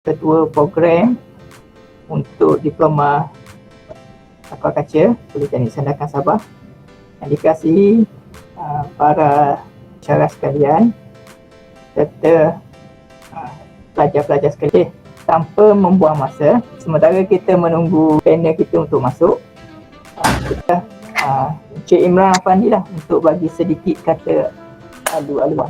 Ketua program untuk diploma aquaculture Politeknik Sandakan Sabah yang dikasihi para pensyarah sekalian serta pelajar-pelajar sekalian. Tanpa membuang masa, sementara kita menunggu panel kita untuk masuk, kita Encik Imran Afandi lah untuk bagi sedikit kata alu-aluan.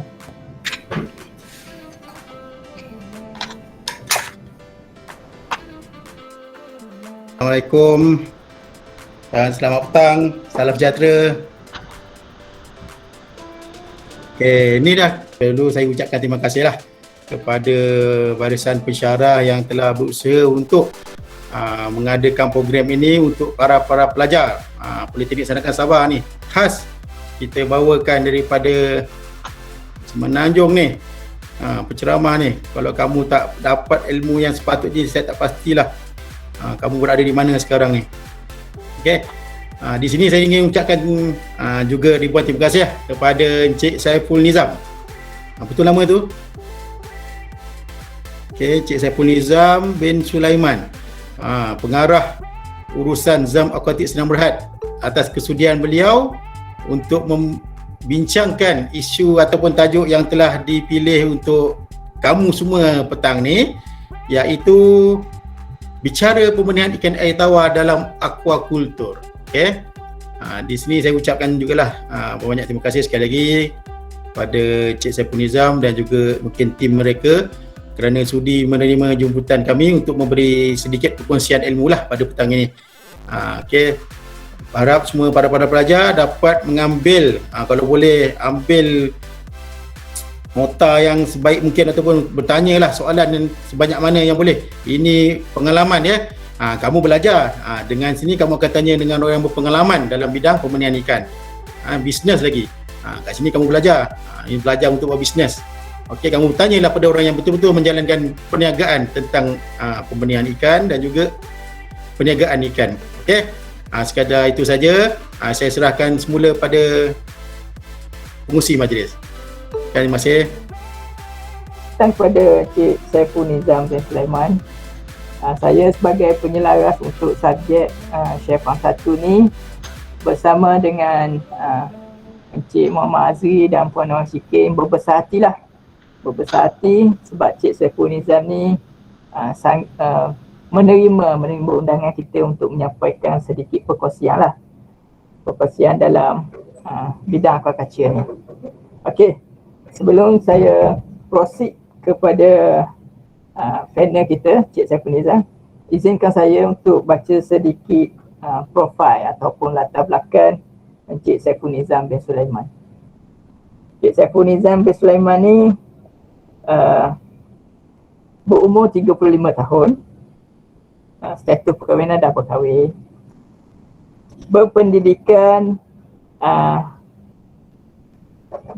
Assalamualaikum dan selamat petang, salam sejahtera. Okey, ni dah dulu saya ucapkan terima kasihlah kepada barisan pensyarah yang telah berusaha untuk mengadakan program ini untuk para pelajar Politeknik Sandakan Sabah ni. Khas kita bawakan daripada Semenanjung ni, penceramah ni. Kalau kamu tak dapat ilmu yang sepatutnya, saya tak pastilah kamu berada di mana sekarang ni. Okey. Di sini saya ingin ucapkan juga ribuan terima kasih kepada Encik Saiful Nizam. Betul nama tu? Okey, Encik Saiful Nizam bin Sulaiman, pengarah urusan ZAM Aquatik Senang Berhad, atas kesudian beliau untuk membincangkan isu ataupun tajuk yang telah dipilih untuk kamu semua petang ni, iaitu bicara pembenihan ikan air tawar dalam aquakultur. Okey. Di sini saya ucapkan jugalah banyak terima kasih sekali lagi pada Encik Saiful Nizam dan juga mungkin tim mereka kerana sudi menerima jemputan kami untuk memberi sedikit perkongsian ilmu lah pada petang ini. Okey. Harap semua para pelajar dapat mengambil, kalau boleh ambil nota yang sebaik mungkin ataupun bertanyalah soalan yang sebanyak mana yang boleh. Ini pengalaman ya. Kamu belajar. Dengan sini kamu akan tanya dengan orang yang berpengalaman dalam bidang pembenihan ikan. Bisnes lagi. Kat sini kamu belajar. Ini belajar untuk buat bisnes. Okey, kamu bertanyalah pada orang yang betul-betul menjalankan perniagaan tentang pembenihan ikan dan juga perniagaan ikan. Okey. Sekadar itu saja. Saya serahkan semula pada pengurusi majlis. Terima kasih. Kepada Encik Saiful Nizam bin Sulaiman. Saya sebagai penyelaras untuk subjek Syafang 1 ni bersama dengan Encik Muhammad Azri dan Puan Nur Syikin berbesar hati sebab Encik Saiful Nizam ni menerima undangan kita untuk menyampaikan sedikit perkongsian dalam bidang aquaculture ni. Okey, sebelum saya proceed kepada panel kita, Encik Saiful Nizam, izinkan saya untuk baca sedikit profil ataupun latar belakang Encik Saiful Nizam bin Sulaiman. Encik Saiful Nizam bin Sulaiman ni berumur 35 tahun, status perkahwinan dah berkahwin, berpendidikan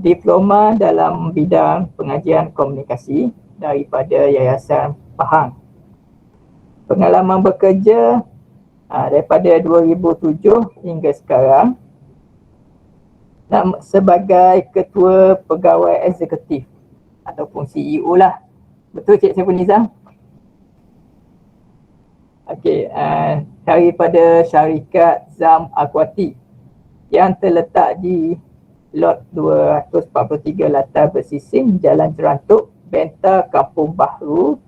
diploma dalam bidang pengajian komunikasi daripada Yayasan Pahang. Pengalaman bekerja daripada 2007 hingga sekarang sebagai Ketua Pegawai Eksekutif ataupun CEO lah. Betul Cik Saiful Nizam? Okey, daripada syarikat ZAM Aquatik yang terletak di Lot 243 Latar Bersising, Jalan Jerantuk, Benta, Kampung Bahru,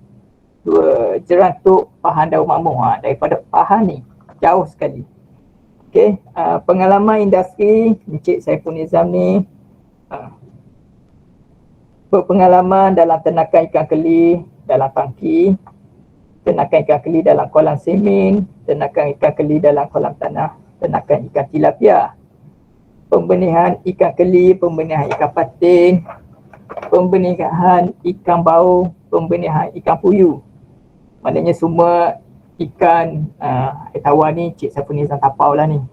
Jerantuk, Pahang Darul Makmur. Daripada Pahang ni, jauh sekali. Okey, pengalaman industri Encik Saiful Nizam ni berpengalaman dalam ternakan ikan keli dalam tangki, ternakan ikan keli dalam kolam semen, ternakan ikan keli dalam kolam tanah, ternakan ikan tilapia, pembenihan ikan keli, pembenihan ikan patin, pembenihan ikan bau, pembenihan ikan puyuh. Maknanya semua ikan air tawar ni Cik Saiful Nizam tapau lah ni.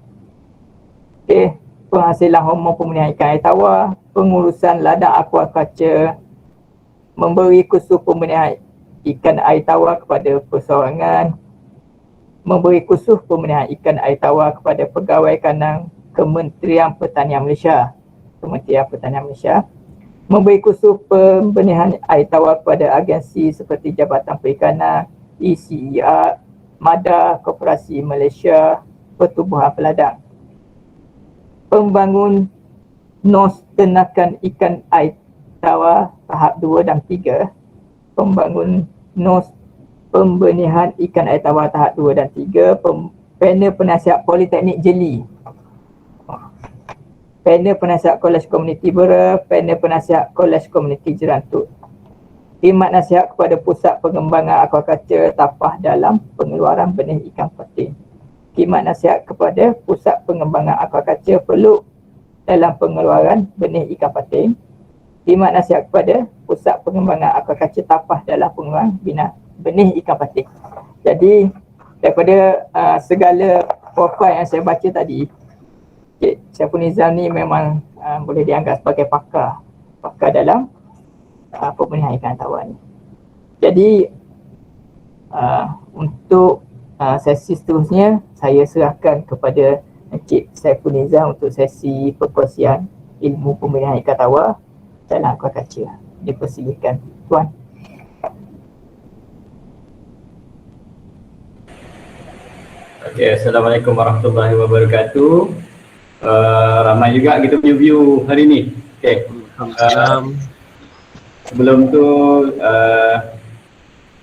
Okey, penghasilan hormon pembenihan ikan air tawar, pengurusan ladang aquaculture, memberi kursus pembenihan ikan air tawar kepada perseorangan, memberi kursus pembenihan ikan air tawar kepada pegawai kandang Kementerian Pertanian Malaysia, memberi kursus pembenihan air tawar kepada agensi seperti Jabatan Perikanan, ECER, MADA, Koperasi Malaysia, Pertubuhan Peladang. Pembangun nos ternakan ikan air tawar tahap 2 dan 3. Pembangun nos pembenihan ikan air tawar tahap 2 dan 3. Panel penasihat Politeknik Jeli. Panel penasihat Kolej Komuniti Bera, panel penasihat Kolej Komuniti Jerantut. Khidmat nasihat kepada Pusat Pengembangan Aquaculture Tapah dalam pengeluaran benih ikan patin. Khidmat nasihat kepada Pusat Pengembangan Aquaculture Perlu dalam pengeluaran benih ikan patin. Khidmat nasihat kepada Pusat Pengembangan Aquaculture Tapah dalam pengeluaran benih ikan patin. Jadi daripada segala profil yang saya baca tadi, Cik Saiful Nizam ni memang boleh dianggap sebagai pakar dalam pembenihan ikan tawar ni. Jadi untuk sesi seterusnya saya serahkan kepada Cik Saiful Nizam untuk sesi perkongsian ilmu pembenihan ikan tawar dalam aquaculture. Dipersilakan Tuan. Okay, Assalamualaikum warahmatullahi wabarakatuh. Ramai juga kita punya view hari ni. Okay. Sebelum tu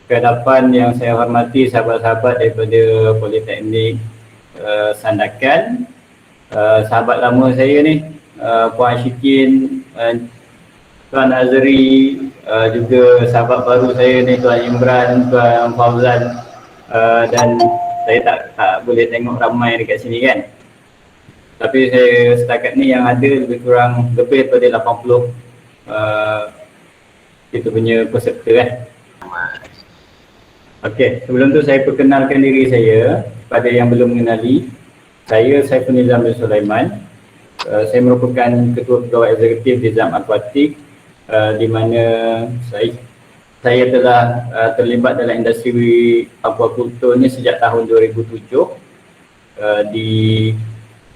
kehadapan yang saya hormati sahabat-sahabat daripada Politeknik Sandakan, sahabat lama saya ni, Puan Syikin, Tuan Azri, juga sahabat baru saya ni Tuan Imran, Tuan Fauzan, dan saya tak boleh tengok ramai dekat sini kan. Tapi saya setakat ni yang ada lebih kurang lebih daripada 80 kita punya peserta kan. Okey, sebelum tu saya perkenalkan diri saya kepada yang belum mengenali. Saya Saiful Nizam bin Sulaiman. Saya merupakan Ketua Pegawai Eksekutif di ZAM Aquatic, di mana saya telah terlibat dalam industri aquaculture ni sejak tahun 2007.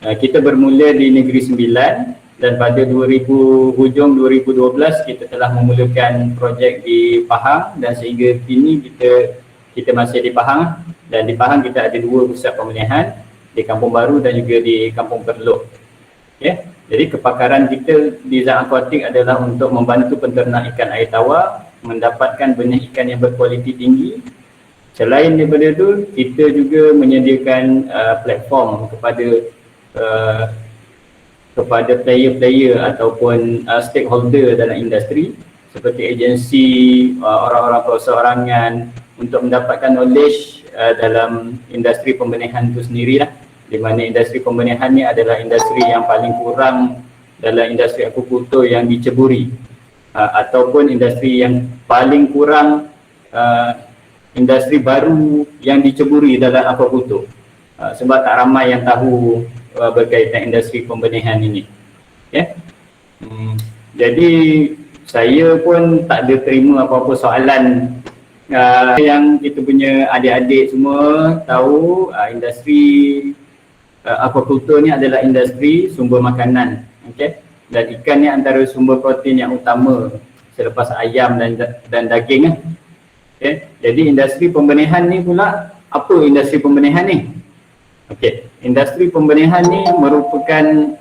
Kita bermula di Negeri Sembilan dan pada hujung 2012 kita telah memulakan projek di Pahang, dan sehingga kini kita masih di Pahang, dan di Pahang kita ada 2 pusat pembenihan, di Kampung Baru dan juga di Kampung Perlok. Okay. Jadi kepakaran kita di ZAM Aquatic adalah untuk membantu penternak ikan air tawar mendapatkan benih ikan yang berkualiti tinggi. Selain daripada itu, kita juga menyediakan platform kepada player-player ataupun stakeholder dalam industri seperti agensi, orang-orang perseorangan untuk mendapatkan knowledge dalam industri pembenihan itu sendirilah, di mana industri pembenihan ni adalah industri yang paling kurang dalam industri aquaculture yang diceburi, ataupun industri yang paling kurang industri baru yang diceburi dalam aquaculture, sebab tak ramai yang tahu berkaitan industri pembenihan ini. Okay. Jadi saya pun tak ada terima apa-apa soalan. Yang kita punya adik-adik semua tahu, industri aquaculture ni adalah industri sumber makanan. Okay. Dan ikan ni antara sumber protein yang utama selepas ayam dan daging. Okay. Jadi industri pembenihan ni pula, apa industri pembenihan ni? Okey, industri pembenihan ni merupakan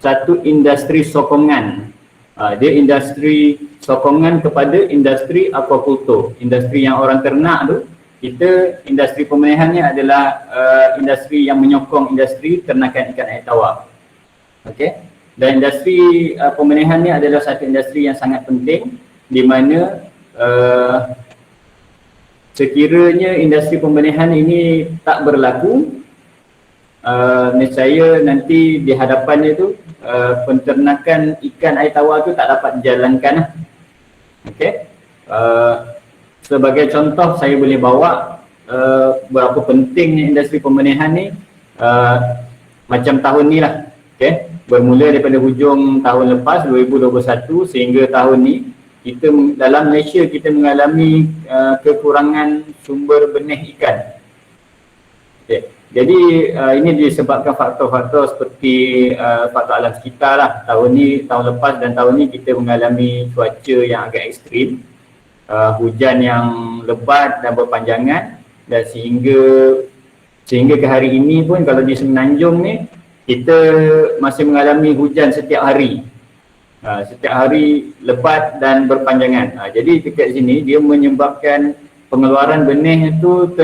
satu industri sokongan. Dia industri sokongan kepada industri aquaculture. Industri yang orang ternak tu, industri pembenihan ni adalah industri yang menyokong industri ternakan ikan air tawar. Okey. Dan industri pembenihan ni adalah satu industri yang sangat penting, di mana sekiranya industri pembenihan ini tak berlaku, nescaya nanti di hadapannya tu penternakan ikan air tawar tu tak dapat dijalankan. Okey. Sebagai contoh saya boleh bawa berapa pentingnya industri pembenihan ni macam tahun ni lah. Okey. Bermula daripada hujung tahun lepas 2021 sehingga tahun ni, kita dalam Malaysia kita mengalami kekurangan sumber benih ikan. Okay. Jadi ini disebabkan faktor-faktor seperti faktor alam sekitar lah. Tahun lepas dan tahun ni kita mengalami cuaca yang agak ekstrim, hujan yang lebat dan berpanjangan, dan sehingga ke hari ini pun kalau di Semenanjung ni kita masih mengalami hujan setiap hari. Setiap hari lebat dan berpanjangan. Jadi dekat sini dia menyebabkan pengeluaran benih itu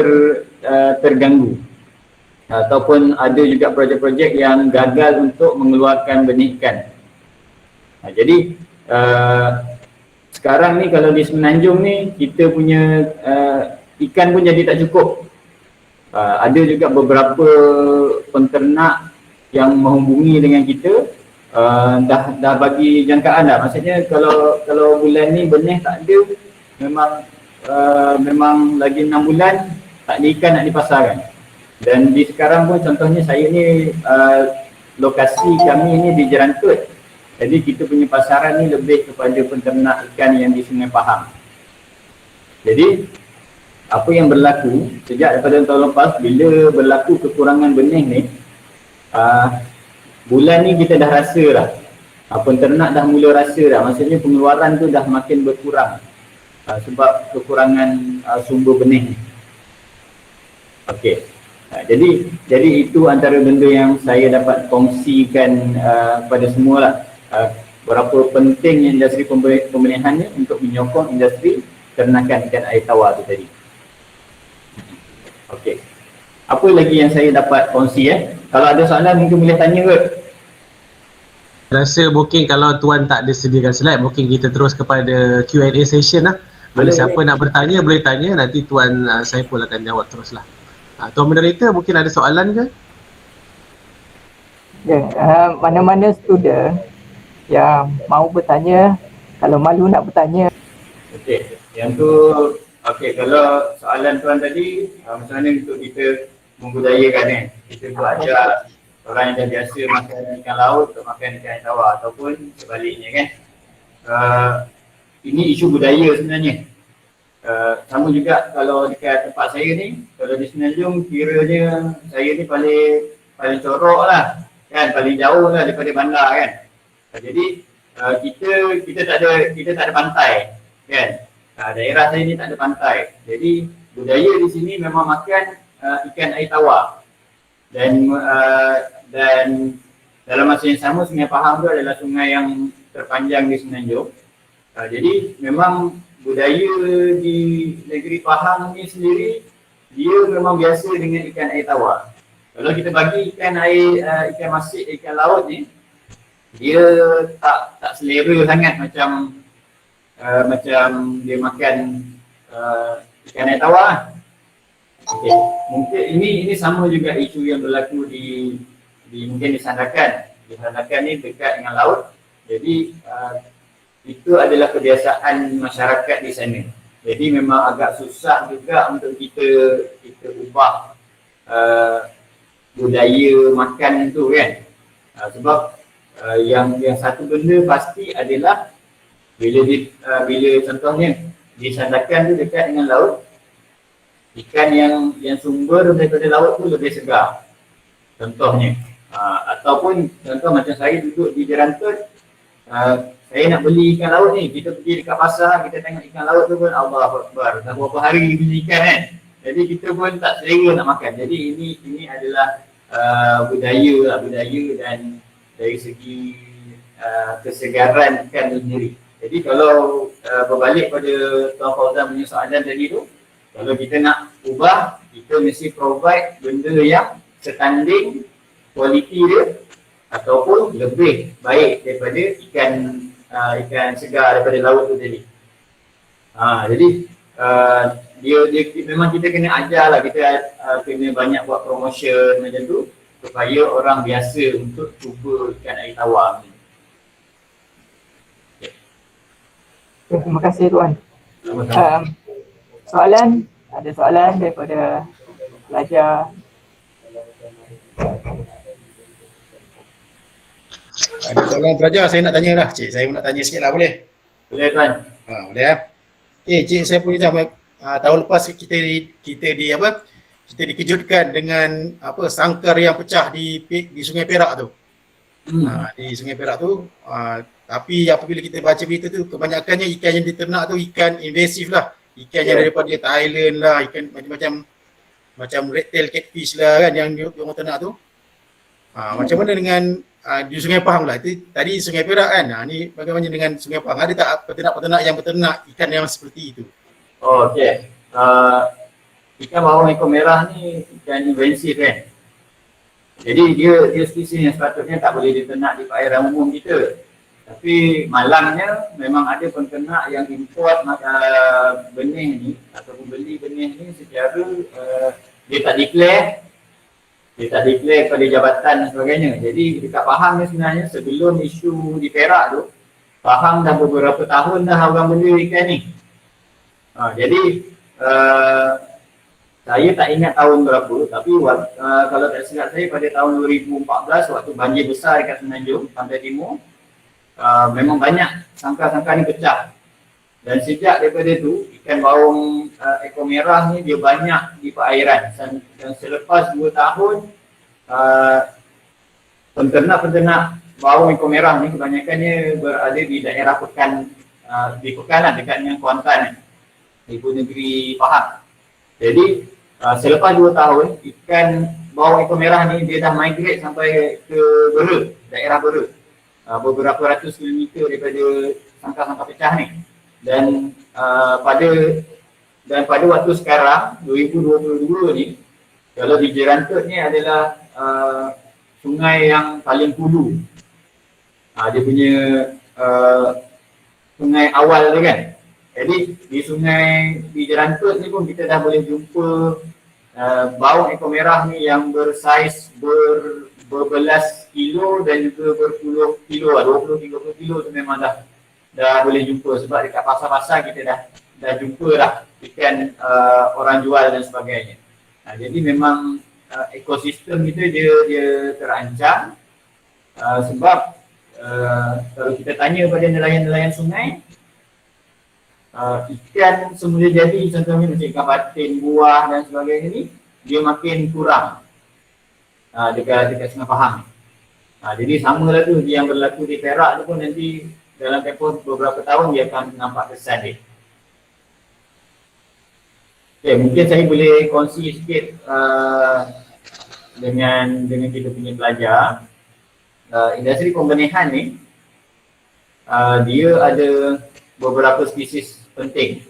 terganggu. Ataupun ada juga projek-projek yang gagal untuk mengeluarkan benih ikan. Jadi sekarang ni kalau di Semenanjung ni kita punya ikan pun jadi tak cukup. Ada juga beberapa penternak yang menghubungi dengan kita, dah bagi jangkaan dah. Maksudnya kalau bulan ni benih tak ada, memang lagi 6 bulan tak ada ikan nak dipasarkan. Dan di sekarang pun contohnya saya ni lokasi kami ni di Jerantut. Jadi kita punya pasaran ni lebih kepada penternak ikan yang di Sungai Pahang. Jadi apa yang berlaku sejak daripada tahun lepas, bila berlaku kekurangan benih ni, bulan ni kita dah rasa dah, penternak dah mula rasa dah, maksudnya pengeluaran tu dah makin berkurang sebab kekurangan sumber benih ni. Okey. Jadi itu antara benda yang saya dapat kongsikan kepada semua lah. Berapa penting industri pembenihan ni untuk menyokong industri ternakan ikan air tawar tu tadi. Okey. Apa lagi yang saya dapat kongsi Kalau ada soalan mungkin boleh tanya kot. Rasa mungkin kalau tuan tak ada sediakan slide, mungkin kita terus kepada Q&A session lah. Bila siapa nak bertanya boleh tanya, nanti tuan Saiful akan jawab teruslah. Tuan moderator mungkin ada soalan ke? Ya, mana-mana student yang mau bertanya, kalau malu nak bertanya. Okey, yang tu kalau soalan tuan tadi macam mana untuk kita membudayakan kita buat ajar orang yang dah biasa makan ikan laut untuk makan ikan tawar ataupun sebaliknya kan. Ini isu budaya sebenarnya. Sama juga kalau dekat tempat saya ni, kalau di Semenanjung kiranya saya ni paling corok lah kan, paling jauh lah daripada bandar kan. Jadi kita tak ada pantai kan. Daerah saya ni tak ada pantai. Jadi budaya di sini memang makan ikan air tawar. Dan dalam masa yang sama Sungai Pahang tu adalah sungai yang terpanjang di Semenanjung. Jadi memang budaya di negeri Pahang ni sendiri dia memang biasa dengan ikan air tawar. Kalau kita bagi ikan masin, ikan laut ni, dia tak selera sangat macam dia makan ikan air tawar. Okay. Mungkin ini sama juga isu yang berlaku di mungkin di Sandakan. Di Sandakan ni dekat dengan laut. Jadi itu adalah kebiasaan masyarakat di sana. Jadi memang agak susah juga untuk kita ubah budaya makan tu kan. Sebab yang satu benda pasti adalah bila contohnya di Sandakan tu dekat dengan laut, ikan yang sumber daripada laut tu lebih segar. Contohnya ataupun contoh macam saya duduk di Jerantut, saya nak beli ikan laut ni, kita pergi dekat pasar, kita tengok ikan laut tu pun Allahu Akbar, dah berapa hari beli ikan kan. Jadi kita pun tak selera nak makan. Jadi ini adalah budaya dan dari segi kesegaran ikan sendiri. Jadi kalau berbalik pada Tuan Fauzan punya soalan tadi tu, kalau kita nak ubah, kita mesti provide benda yang setanding kualiti dia ataupun lebih baik daripada ikan segar daripada laut tu tadi. Jadi dia memang kita kena ajar lah, kita kena banyak buat promotion macam tu supaya orang biasa untuk cuba ikan air tawar ni. Terima kasih Tuan. Ada soalan daripada pelajar? Ada soalan pelajar, saya nak tanya lah. Cik, saya nak tanya sikit lah, boleh? Boleh Tuan. Boleh Cik, saya punya tahun lepas kita kita dikejutkan dengan apa sangkar yang pecah di Sungai Perak tu. Di Sungai Perak tu, tapi apabila kita baca berita tu, kebanyakannya ikan yang diternak tu ikan invasif lah, ikan yang daripada Thailand lah, ikan macam red tail catfish lah kan yang orang ternak tu. Macam mana dengan di Sungai Pahang lah, itu tadi Sungai Perak kan, ni bagaimana dengan Sungai Pahang, ada tak peternak-peternak yang berternak ikan yang seperti itu? Okey. Ikan bawang ekor merah ni ikan invasif kan. Jadi dia spesies yang sepatutnya tak boleh diternak di perairan umum kita. Tapi malangnya memang ada penternak yang import benih ni ataupun beli benih ni secara dia tak declare pada jabatan dan sebagainya. Jadi dekat Pahang ni sebenarnya sebelum isu di Perak tu, Pahang dah beberapa tahun dah orang beli ikan ni. Jadi saya tak ingat tahun berapa, tapi kalau tak silap saya pada tahun 2014 waktu banjir besar dekat Semenanjung, Pantai Timur, memang banyak sangkar-sangkar ni pecah. Dan sejak daripada tu, ikan bawang ekor merah ni dia banyak di perairan. Dan selepas 2 tahun, penternak-penternak bawang ekor merah ni kebanyakannya berada di daerah pekan lah, dekat dengan Kuantan, Ibu Negeri Pahang. Jadi selepas 2 tahun, ikan bawang ekor merah ni dia dah migrate sampai ke Bera, daerah Bera, beberapa ratus kilometer daripada sangkar-sangkar pecah ni. Dan pada waktu sekarang 2022 ni, kalau di Jerantut ni adalah sungai yang paling hulu. Dia punya sungai awal tu kan. Jadi di Jerantut ni pun kita dah boleh jumpa bawang ekor merah ni yang bersaiz berbelas kilo dan juga berpuluh kilo, 20-30 kilo tu memang dah boleh jumpa, sebab dekat pasar-pasar kita dah jumpa lah ikan orang jual dan sebagainya. Jadi memang ekosistem kita dia terancam sebab kalau kita tanya pada nelayan-nelayan sungai, ikan semula jadi contohnya macam ikan patin, buah dan sebagainya ni, dia makin kurang dekat Sungai Pahang. Jadi samalah tu yang berlaku di Perak tu pun nanti dalam tempoh beberapa tahun dia akan nampak kesan dia. Okay, mungkin saya boleh kongsi sikit dengan kita punya pelajar. Industri pembenihan ni dia ada beberapa spesies penting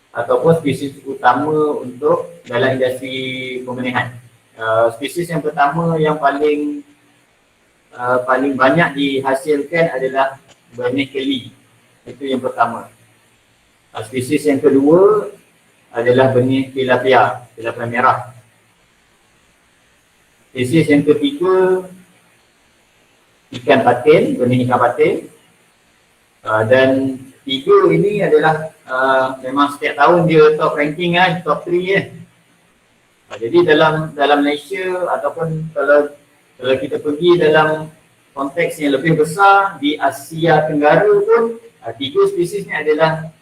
ataupun spesies utama untuk dalam industri pembenihan. Spesies yang pertama yang paling banyak dihasilkan adalah benih keli. Itu yang pertama. Spesies yang kedua adalah benih tilapia merah. Spesies yang ketiga ikan patin, benih ikan patin. Dan tiga ini adalah memang setiap tahun dia top ranking top 3 Jadi dalam Malaysia ataupun kalau kita pergi dalam konteks yang lebih besar di Asia Tenggara pun, tiga spesies ni adalah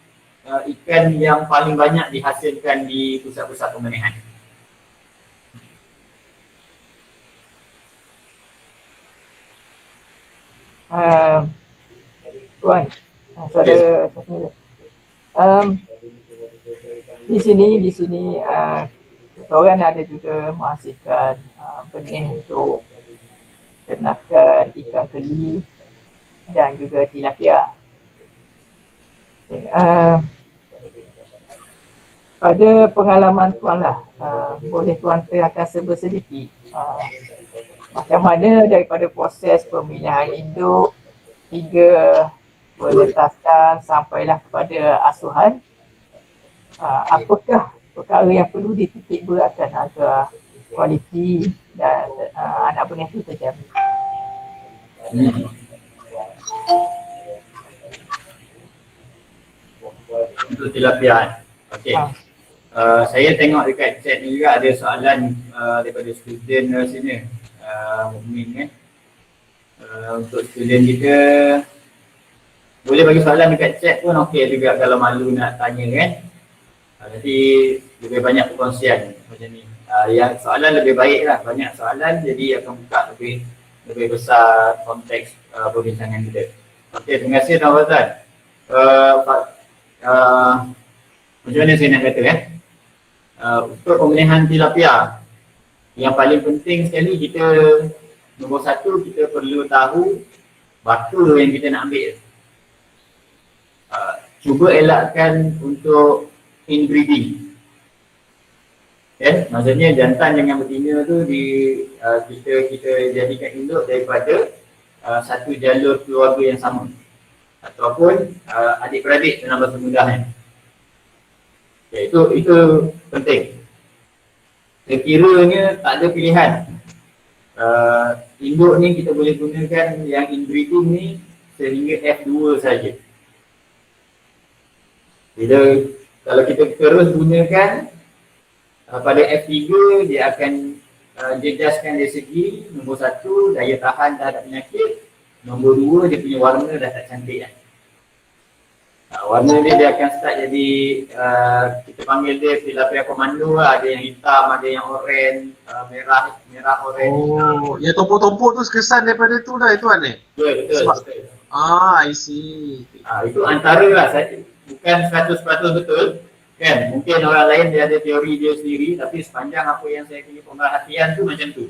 ikan yang paling banyak dihasilkan di pusat-pusat pembenihan. Tuan, di sini orang ada juga menghasilkan benih untuk ternakan ikan keli dan juga tilapia. Pada pengalaman tuan lah, boleh tuan terangkan sedikit macam mana daripada proses pemilihan induk hingga penetasan sampailah kepada asuhan, apakah perkara yang perlu dititik beratkan agar kualiti dan anak benih itu terjamin? Untuk tilapia. Okey. Saya tengok dekat chat ni juga ada soalan daripada student sini. Mukmin kan. Untuk student kita boleh bagi soalan dekat chat pun okey juga kalau malu nak tanya kan. Nanti lebih banyak perkongsian macam ni. Yang soalan lebih baik lah, banyak soalan jadi akan buka lebih besar konteks perbincangan kita. Okey, terima kasih Tuan Fazal. Macam mana saya nak kata untuk pemilihan tilapia, yang paling penting sekali kita, nombor satu, kita perlu tahu bakul yang kita nak ambil. Cuba elakkan untuk inbreeding. Maksudnya jantan dengan betina tu kita jadikan induk daripada satu jalur keluarga yang sama ataupun adik-beradik dalam bahasa mudahnya. Itu penting. Sekiranya tak ada pilihan, induk ni kita boleh gunakan yang inbreeding ni sehingga F2 saja. Kalau kita terus gunakan pada F3, dia akan jejaskan dari segi nombor satu, daya tahan terhadap penyakit. Nombor dua, dia punya warna dah tak cantik kan. Warna dia akan start jadi kita panggil dia tilapia komando lah. Ada yang hitam, ada yang oranye, merah oranye. Oh, yang tompok-tompok tu kesan daripada tu lah itu kan Betul. I see. Itu antara lah, bukan 100% betul. Kan, mungkin orang lain dia ada teori dia sendiri, tapi sepanjang apa yang saya punya pemerhatian tu macam tu.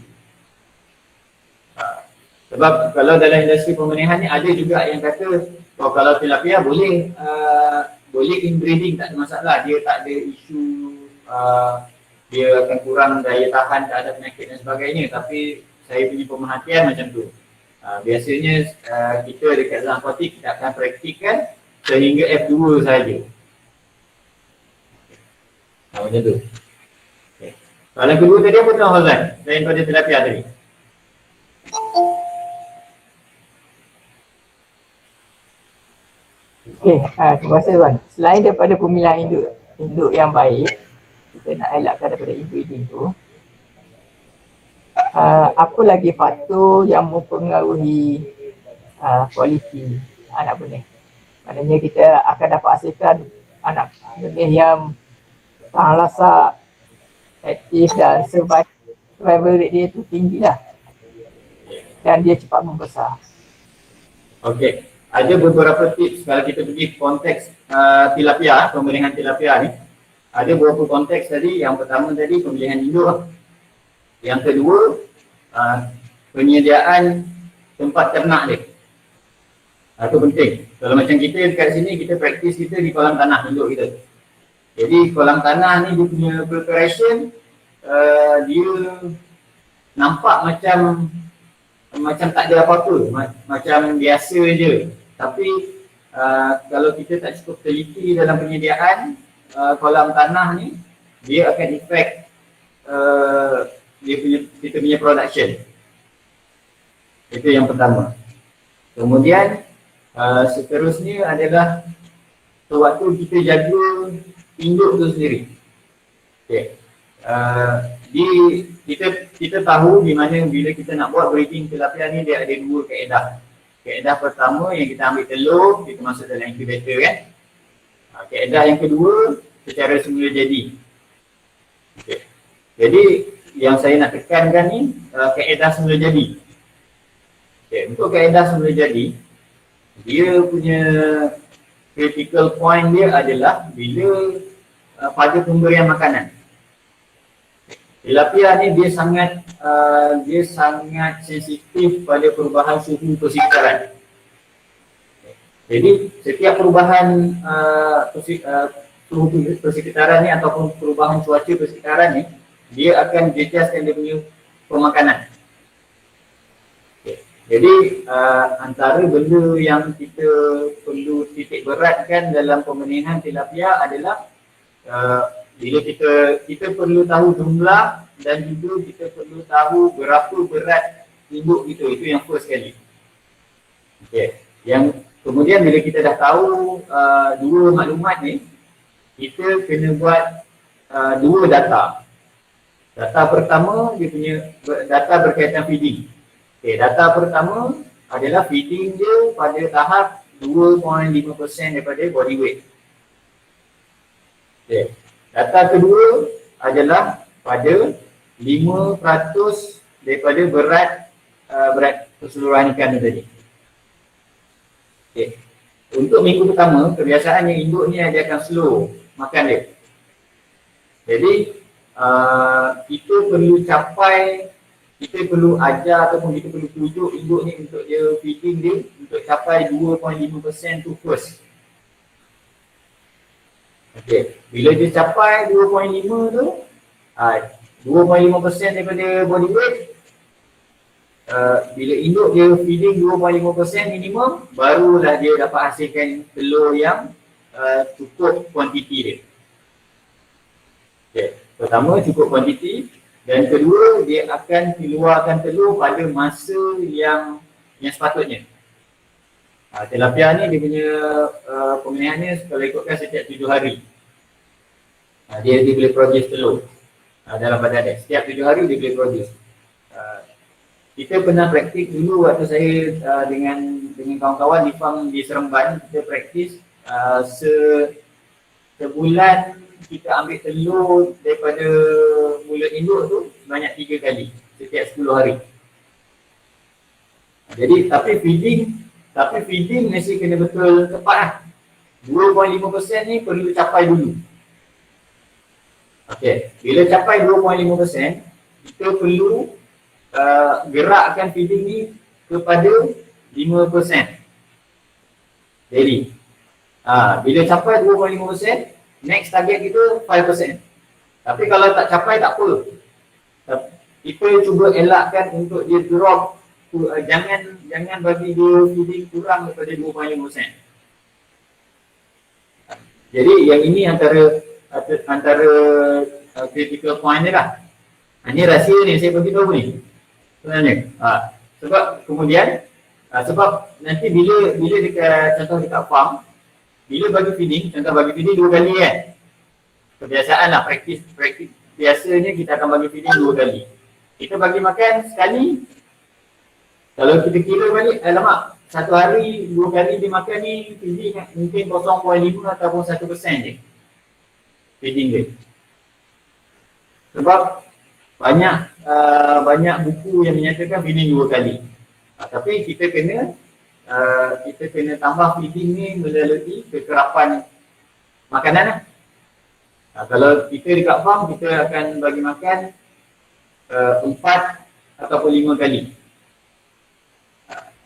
Sebab kalau dalam industri pemenihan ni ada juga yang kata kalau tilapia boleh inbreeding, tak ada masalah, dia tak ada isu dia akan kurang daya tahan terhadap penyakit dan sebagainya, tapi saya punya pemerhatian macam tu. Biasanya kita dekat dalam aquatic kita akan praktikkan sehingga F2 saja. Macam tu. Okay. Soalan kedua tadi apa Tuan Fazal? Selain pada tilapia tadi. Okey, terima kasih Tuan. Selain daripada pemilihan induk yang baik, kita nak elakkan daripada inbreeding tu, apa lagi faktor yang mempengaruhi kualiti anak benih? Maknanya kita akan dapat hasilkan anak benih yang tahan lasak, aktif dan survival rate dia tu tinggi lah. Dan dia cepat membesar. Okey, ada beberapa tips kalau kita pergi konteks tilapia, pemilihan tilapia ni. Ada beberapa konteks tadi. Yang pertama tadi pemilihan induk. Yang kedua, penyediaan tempat ternak dia. Itu penting. Kalau macam kita dekat sini, kita praktis kita di kolam tanah induk kita. Jadi kolam tanah ni dia punya preparation, dia nampak macam tak ada apa-apa, macam biasa je. Tapi kalau kita tak cukup teliti dalam penyediaan kolam tanah ni, dia akan efek kita punya production. Itu yang pertama. Kemudian seterusnya adalah sewaktu kita jaga induk tu sendiri. Okay. Kita tahu di mana bila kita nak buat breeding tilapia ni, dia ada dua kaedah. Kaedah pertama yang kita ambil telur, kita masuk dalam incubator kan. Kaedah yang kedua secara semula jadi. Okay. Jadi yang saya nak tekankan ni kaedah semula jadi. Okay. Untuk kaedah semula jadi, dia punya critical point dia adalah bila pada pemberian makanan. Tilapia ni dia sangat sensitif pada perubahan suhu persekitaran. Jadi setiap perubahan suhu persekitaran ni ataupun perubahan cuaca persekitaran ni, dia akan jejaskan dia punya pemakanan. Jadi antara benda yang kita perlu titik beratkan dalam pemenihan tilapia adalah bila kita perlu tahu jumlah dan juga kita perlu tahu berapa berat induk kita. Itu yang first sekali. Okay. Yang kemudian bila kita dah tahu dua maklumat ni, kita kena buat dua data. Data pertama dia punya data berkaitan feeding. Okay, data pertama adalah feeding dia pada tahap 2.5% daripada body weight. Okay. Data kedua adalah pada 5% daripada berat keseluruhan ikan tu tadi. Okay. Untuk minggu pertama, kebiasaannya induk ni dia akan slow makan dia. Jadi kita perlu ajar ataupun kita perlu tujuk induk ni untuk dia feeding dia untuk capai 2.5% tu first. Okey, bila dia capai 2.5 tu, 2.5% daripada body weight, bila induk dia feeding 2.5% minimum, barulah dia dapat hasilkan telur yang cukup kuantiti dia. Okay. Pertama, cukup kuantiti, dan kedua, dia akan keluarkan telur pada masa yang sepatutnya. Tilapia ni dia punya pemilihannya kalau ikutkan setiap 7 hari. Dia boleh produce telur dalam badan dia. Setiap 7 hari dia boleh produce. Kita pernah praktik dulu waktu saya dengan kawan-kawan di farm di Seremban, kita praktis sebulan kita ambil telur daripada mulut induk tu banyak 3 kali setiap 10 hari. Jadi tapi feeding mesti kena betul tepat lah. 2.5% ni perlu capai dulu. Okey, bila capai 2.5%, kita perlu gerakkan feeding ni kepada 5%. Jadi bila capai 2.5%, next target kita 5%. Tapi kalau tak capai tak apa. Kita cuba elakkan untuk dia drop. Jangan bagi dia feeding kurang daripada 2.5%. Jadi yang ini antara critical point dia lah. Ini rahsia ni saya bagi tahu ni. Sebenarnya. Sebab kemudian sebab nanti bila dekat contoh dekat farm, bila bagi feeding 2 kali kan. Kebiasaan lah, praktis biasanya kita akan bagi feeding 2 kali. Kita bagi makan sekali. Kalau kita kira balik, alamak, satu hari 2 kali dia makan ni feeding mungkin 0.5 ataupun 1% je feeding dia. Sebab banyak buku yang menyatakan feeding 2 kali. Tapi kita kena tambah feeding ni melalui kekerapan makanan lah. Kalau kita dekat farm, kita akan bagi makan 4 ataupun 5 kali.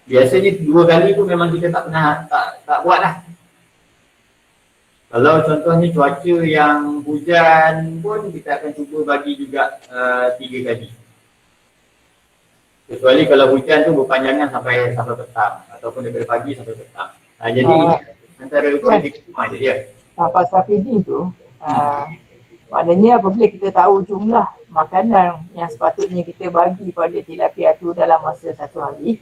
Biasanya 2 kali tu memang kita tak pernah tak buat lah. Kalau contohnya cuaca yang hujan pun kita akan cuba bagi juga 3 kali. Kecuali kalau hujan tu berpanjangan sampai petang ataupun daripada pagi sampai petang. Jadi antara kritik je dia. Pasal feeding tu, maknanya apabila kita tahu jumlah makanan yang sepatutnya kita bagi pada tilapia tu dalam masa 1 hari,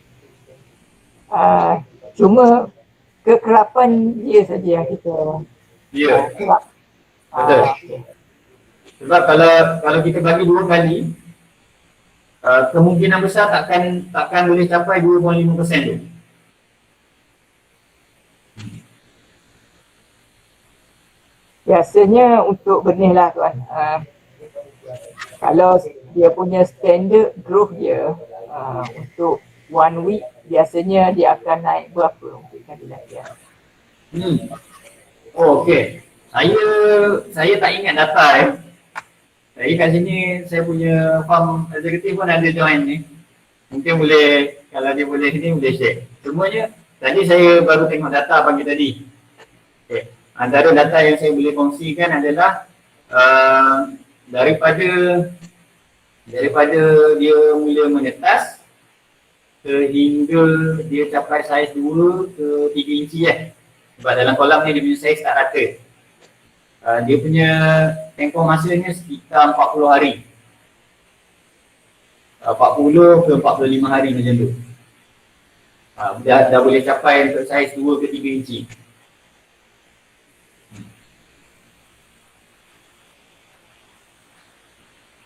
cuma kekerapan dia saja yang kita kerap. Betul. Okay. Sebab kalau kita bagi 2 kali, kemungkinan besar takkan boleh capai 2.5% tu. Biasanya untuk benih lah tuan, kalau dia punya standard growth dia untuk 1 week, biasanya dia akan naik berapa untuk ikan tilapia? Oh, okey. Saya tak ingat data Saya kat sini, saya punya farm executive pun ada join ni. Mungkin boleh, kalau dia boleh sini boleh share. Semuanya, tadi saya baru tengok data pagi tadi. Okay. Antara data yang saya boleh kongsikan adalah daripada dia mula menetas sehingga dia capai saiz 2 ke 3 inci Sebab dalam kolam ni dia punya saiz tak rata. Dia punya tempoh masanya sekitar 40 hari. 40 ke 45 hari macam tu. Dah boleh capai untuk saiz 2 ke 3 inci.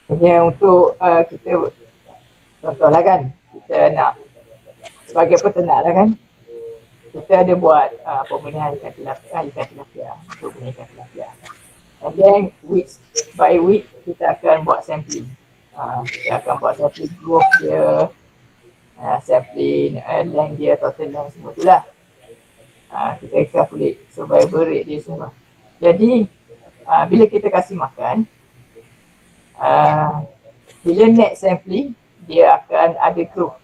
Hanya untuk kita, contohlah kan, kita nak sebagai peternak lah kan, kita ada buat pembenihan ikan tilapia untuk benih ikan tilapia. And then week by week kita akan buat sampling. Kita akan buat sampling growth dia, sampling length dia, total length semua tu lah. Kita calculate survival rate dia semua. Jadi bila kita kasih makan, bila next sampling dia akan ada growth.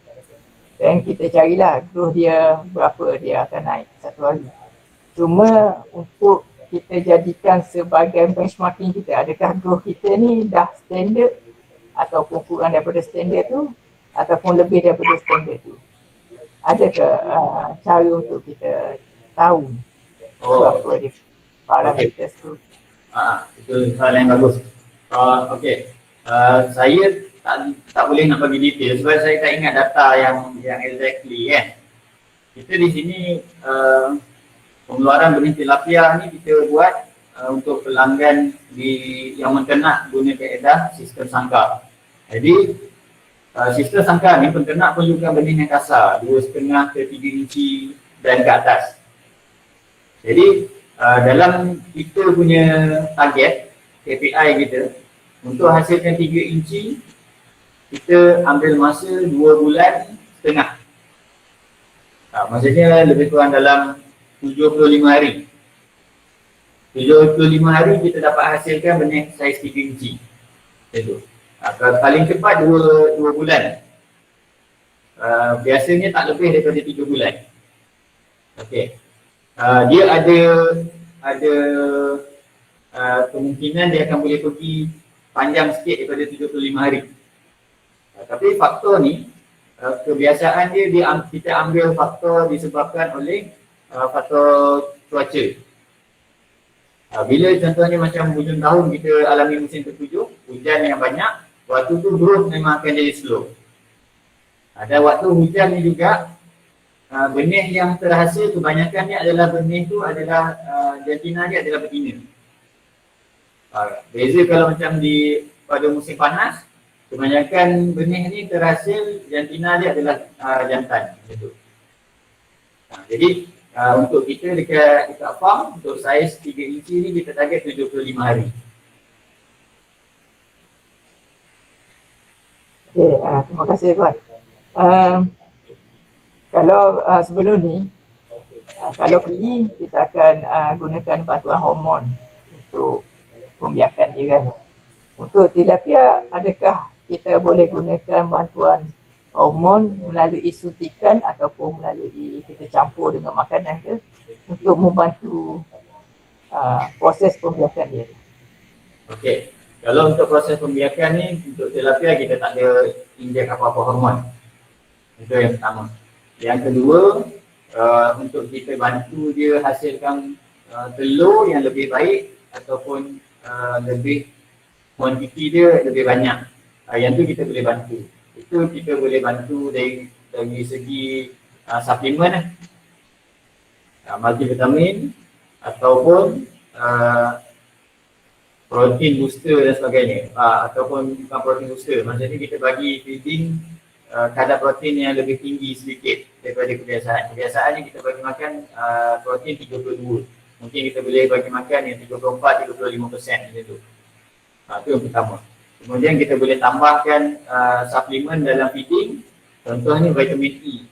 Dan kita carilah growth dia berapa dia akan naik satu hari. Cuma untuk kita jadikan sebagai benchmarking kita, adakah growth kita ni dah standard ataupun kurang daripada standard tu ataupun lebih daripada standard tu. Adakah cara untuk kita tahu berapa dia parameter tu? Itu soalan yang bagus. Okey. Saya tak boleh nak bagi detail sebab saya tak ingat data yang exactly kan. Kita di sini pengeluaran benih tilapia ni kita buat untuk pelanggan yang menternak guna kaedah sistem sangkar. Jadi sistem sangkar ni penternak perlukan benih yang kasar 2.5 ke 3 inci dan ke atas. Jadi dalam kita punya target KPI kita untuk hasilkan 3 inci kita ambil masa 2 bulan setengah. Maksudnya lebih kurang dalam 75 hari. 75 hari kita dapat hasilkan benih saiz 3 inci. Itu. Paling cepat 2 bulan. Biasanya tak lebih daripada 3 bulan. Okey. Dia ada kemungkinan dia akan boleh pergi panjang sikit daripada 75 hari. Tapi faktor ni, kebiasaan dia kita ambil faktor disebabkan oleh faktor cuaca. Bila contohnya macam hujung tahun kita alami musim ketujuh, hujan yang banyak, waktu tu growth memang akan jadi slow. Ada waktu hujan ni juga, benih yang terhasil kebanyakannya adalah benih tu adalah jantina dia adalah betina. Beza kalau macam pada musim panas, kebanyakan benih ni terhasil jantina dia adalah jantan. Jadi untuk kita dekat farm, untuk saiz 3 inci ni kita target 75 hari. Okay, terima kasih Tuan. Kalau sebelum ni, kalau keli kita akan gunakan bantuan hormon untuk pembiakan dia kan. Untuk tilapia, adakah kita boleh gunakan bantuan hormon melalui suntikan ataupun melalui kita campur dengan makanan ke untuk membantu proses pembiakan dia? Okey, kalau untuk proses pembiakan ni, untuk tilapia kita tak ada injek apa-apa hormon. Itu yang pertama. Yang kedua, untuk kita bantu dia hasilkan telur yang lebih baik ataupun lebih kuantiti dia lebih banyak, yang tu kita boleh bantu. Itu kita boleh bantu dari segi suplemen, multivitamin ataupun protein booster dan sebagainya, ataupun bukan protein booster, maksudnya kita bagi feeding kadar protein yang lebih tinggi sedikit daripada kebiasaan. Kebiasaannya kita bagi makan protein 32. Mungkin kita boleh bagi makan yang 34-35% macam tu. Itu yang pertama. Kemudian kita boleh tambahkan suplemen dalam feeding. Contohnya vitamin E.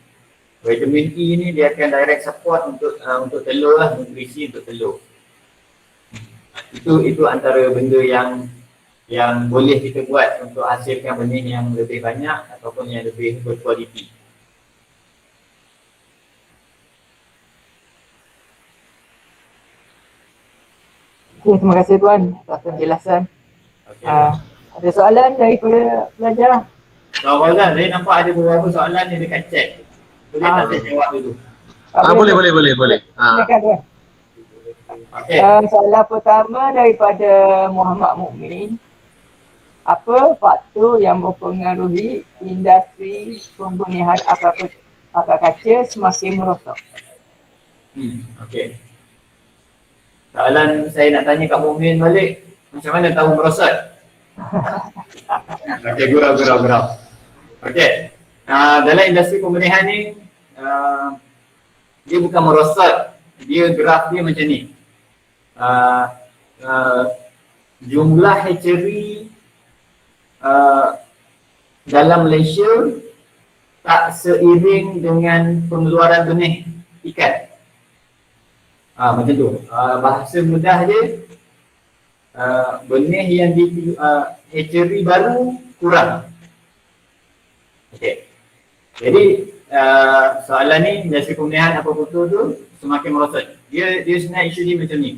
Vitamin E ni dia akan direct support untuk telur lah, nutrisi untuk telur. Itu antara benda yang boleh kita buat untuk hasilkan benih yang lebih banyak ataupun yang lebih berkualiti. Okay, terima kasih Tuan atas penjelasan. Okay. Ada soalan daripada pelajar? Soalan, saya nampak ada beberapa soalan ni dekat chat. Boleh tak saya jawab dulu? Boleh. Silakan Tuan. Okay. Soalan pertama daripada Muhammad Mukmin. Apa faktor yang mempengaruhi industri pembenihan akar kaca semakin merosot? Okey. Soalan saya nak tanya Kak Mumin balik, macam mana tahu merosot? Okey, gurau. Okey. Dalam industri pembenihan ni, dia bukan merosot, dia graf dia macam ni. jumlah hatchery dalam Malaysia tak seiring dengan pengeluaran benih ikan. Macam tu. Bahasa mudah je, benih yang di hatchery baru kurang. Okey. Jadi soalan ni industri pembenihan apa betul tu semakin merosot. Dia sebenarnya isu dia macam ni.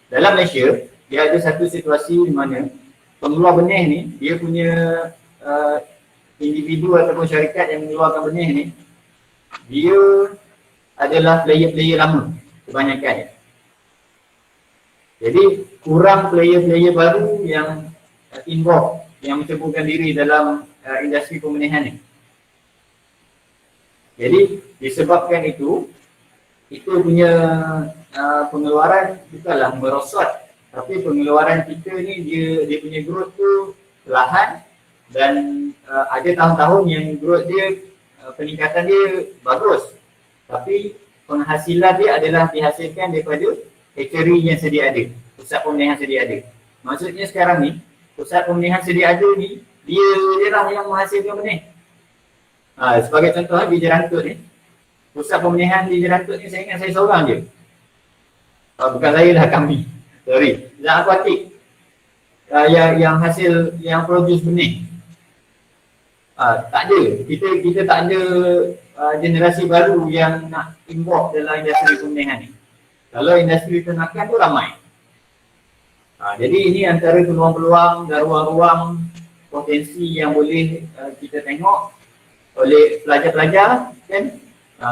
Dalam Malaysia dia ada satu situasi di mana pengeluar benih ni dia punya individu ataupun syarikat yang mengeluarkan benih ni dia adalah player-player lama kebanyakan. Jadi kurang player-player baru yang involved, yang menceburkan diri dalam industri pembenihan ni. Jadi disebabkan itu punya pengeluaran bukanlah merosot, tapi pengeluaran kita ni dia punya growth tu perlahan dan ada tahun-tahun yang growth dia peningkatan dia bagus, tapi penghasilan dia adalah dihasilkan daripada hatchery yang sedia ada, pusat pembenihan sedia ada. Maksudnya sekarang ni pusat pembenihan sedia ada ni dia lah yang menghasilkan benih. Sebagai contoh di Jerantut ni, pusat pembenihan di Jerantut ni saya ingat saya seorang je. Bukan saya lah, kami. Sorry. Zat akuatik yang hasil, yang produce benih. Tak ada. Kita tak ada generasi baru yang nak involve dalam industri pembenihan ni. Kalau industri ternakan tu ramai. Jadi ini antara peluang-peluang dan ruang-ruang potensi yang boleh kita tengok oleh pelajar-pelajar kan.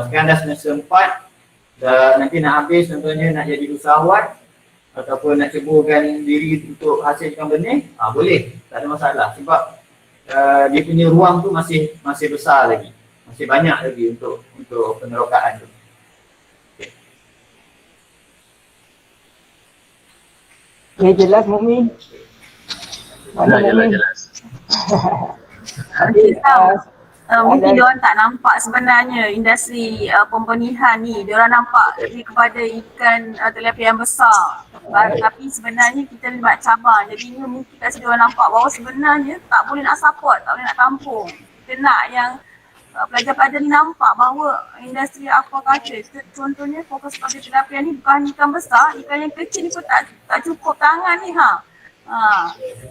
Sekarang dah semester 4, nanti nak habis, contohnya nak jadi usahawan ataupun nak ceburkan diri untuk hasilkan benih, boleh, tak ada masalah sebab dia punya ruang tu masih besar lagi, masih banyak lagi untuk penerokaan tu. Okay, jelas Mukmin? Jelas. Mungkin diorang tak nampak sebenarnya industri pembenihan ni, diorang nampak lebih kepada ikan tilapia yang besar, tapi sebenarnya kita ni banyak cabang. Jadi ini mungkin kat sini diorang nampak bahawa sebenarnya tak boleh nak support, tak boleh nak tampung. Kita nak yang pelajar-pelajar ni nampak bahawa industri aquaculture, contohnya fokus pada tilapia ni bukan ikan besar, ikan yang kecil ni pun tak cukup tangan ni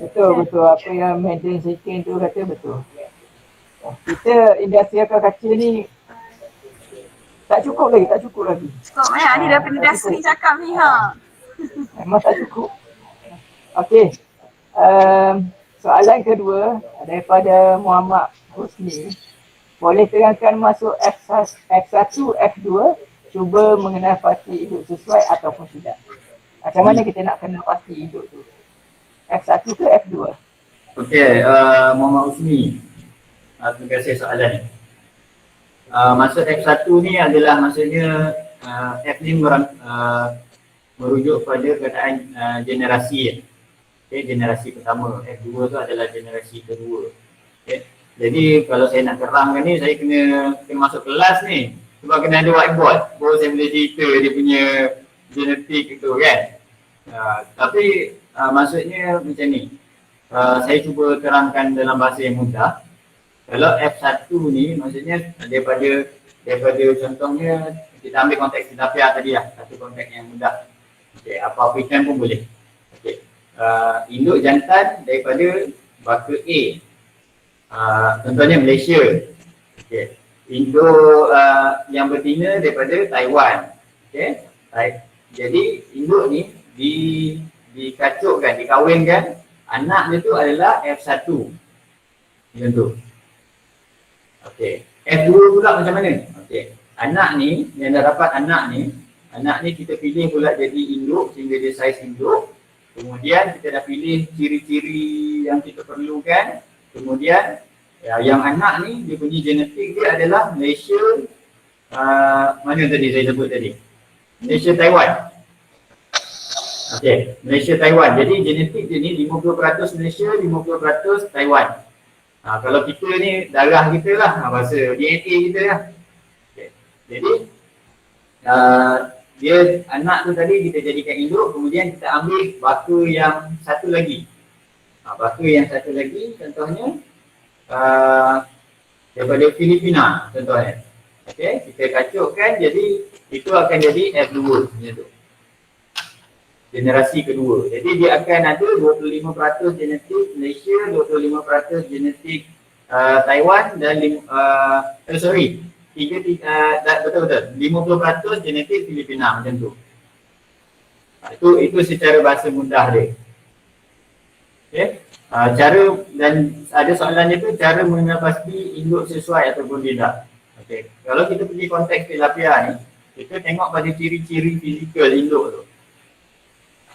Betul. Apa yang Madeleine Sikin tu kata betul. Kita industri aquaculture ni tak cukup lagi. Cukup ni daripada industri cakap ni Memang tak cukup. Okey. Soalan kedua daripada Muhammad Husni. Boleh terangkan masuk F1, F2, cuba mengenal pasti hidup sesuai ataupun tidak. Macam mana kita nak kenal pasti hidup tu? F1 ke F2? Okey, Muhammad Husni. Terima kasih soalan ni. Maksud F1 ni adalah maksudnya F ni merujuk pada keadaan generasi. Okay, generasi pertama. F2 tu adalah generasi kedua. Okay. Jadi kalau saya nak terangkan ni, saya kena masuk kelas ni. Sebab kena ada whiteboard. Baru saya boleh cerita dia punya genetik itu kan. Tapi maksudnya macam ni. Saya cuba terangkan dalam bahasa yang mudah. Kalau F1 ni maksudnya daripada contohnya kita ambil konteks tilapia tadi lah, satu konteks yang mudah. Okay, apa-apa ikan pun boleh. Okay. Induk jantan daripada baka A. Contohnya Malaysia. Okay. Induk yang betina daripada Taiwan. Okay. Jadi induk ni dikacukkan, dikawinkan, anak dia tu adalah F1. Macam tu. Okey. F2 pula macam mana? Okey. Anak ni, yang dah dapat anak ni kita pilih pula jadi induk sehingga dia saiz induk. Kemudian kita dah pilih ciri-ciri yang kita perlukan. Kemudian yang anak ni dia punya genetik dia adalah Malaysia, mana tadi saya sebut tadi? Malaysia Taiwan. Okey, Malaysia Taiwan. Jadi genetik dia ni 50% Malaysia, 50% Taiwan. Kalau kita ni darah kita lah, bahasa DNA kita lah. Okay. Jadi dia anak tu tadi kita jadikan induk, kemudian kita ambil baka yang satu lagi. Baka yang satu lagi contohnya daripada Filipina contohnya. Okey, kita kacukkan jadi itu akan jadi F2 macam tu. Generasi kedua. Jadi dia akan ada 25% genetik Malaysia, 25% genetik Taiwan dan betul-betul 50% genetik Filipina macam tu. Itu secara bahasa mudah dia. Okey. Cara dan ada soalannya tu cara mengenal pasti induk sesuai ataupun tidak. Okey. Kalau kita pergi konteks tilapia ni, kita tengok pada ciri-ciri fizikal induk tu.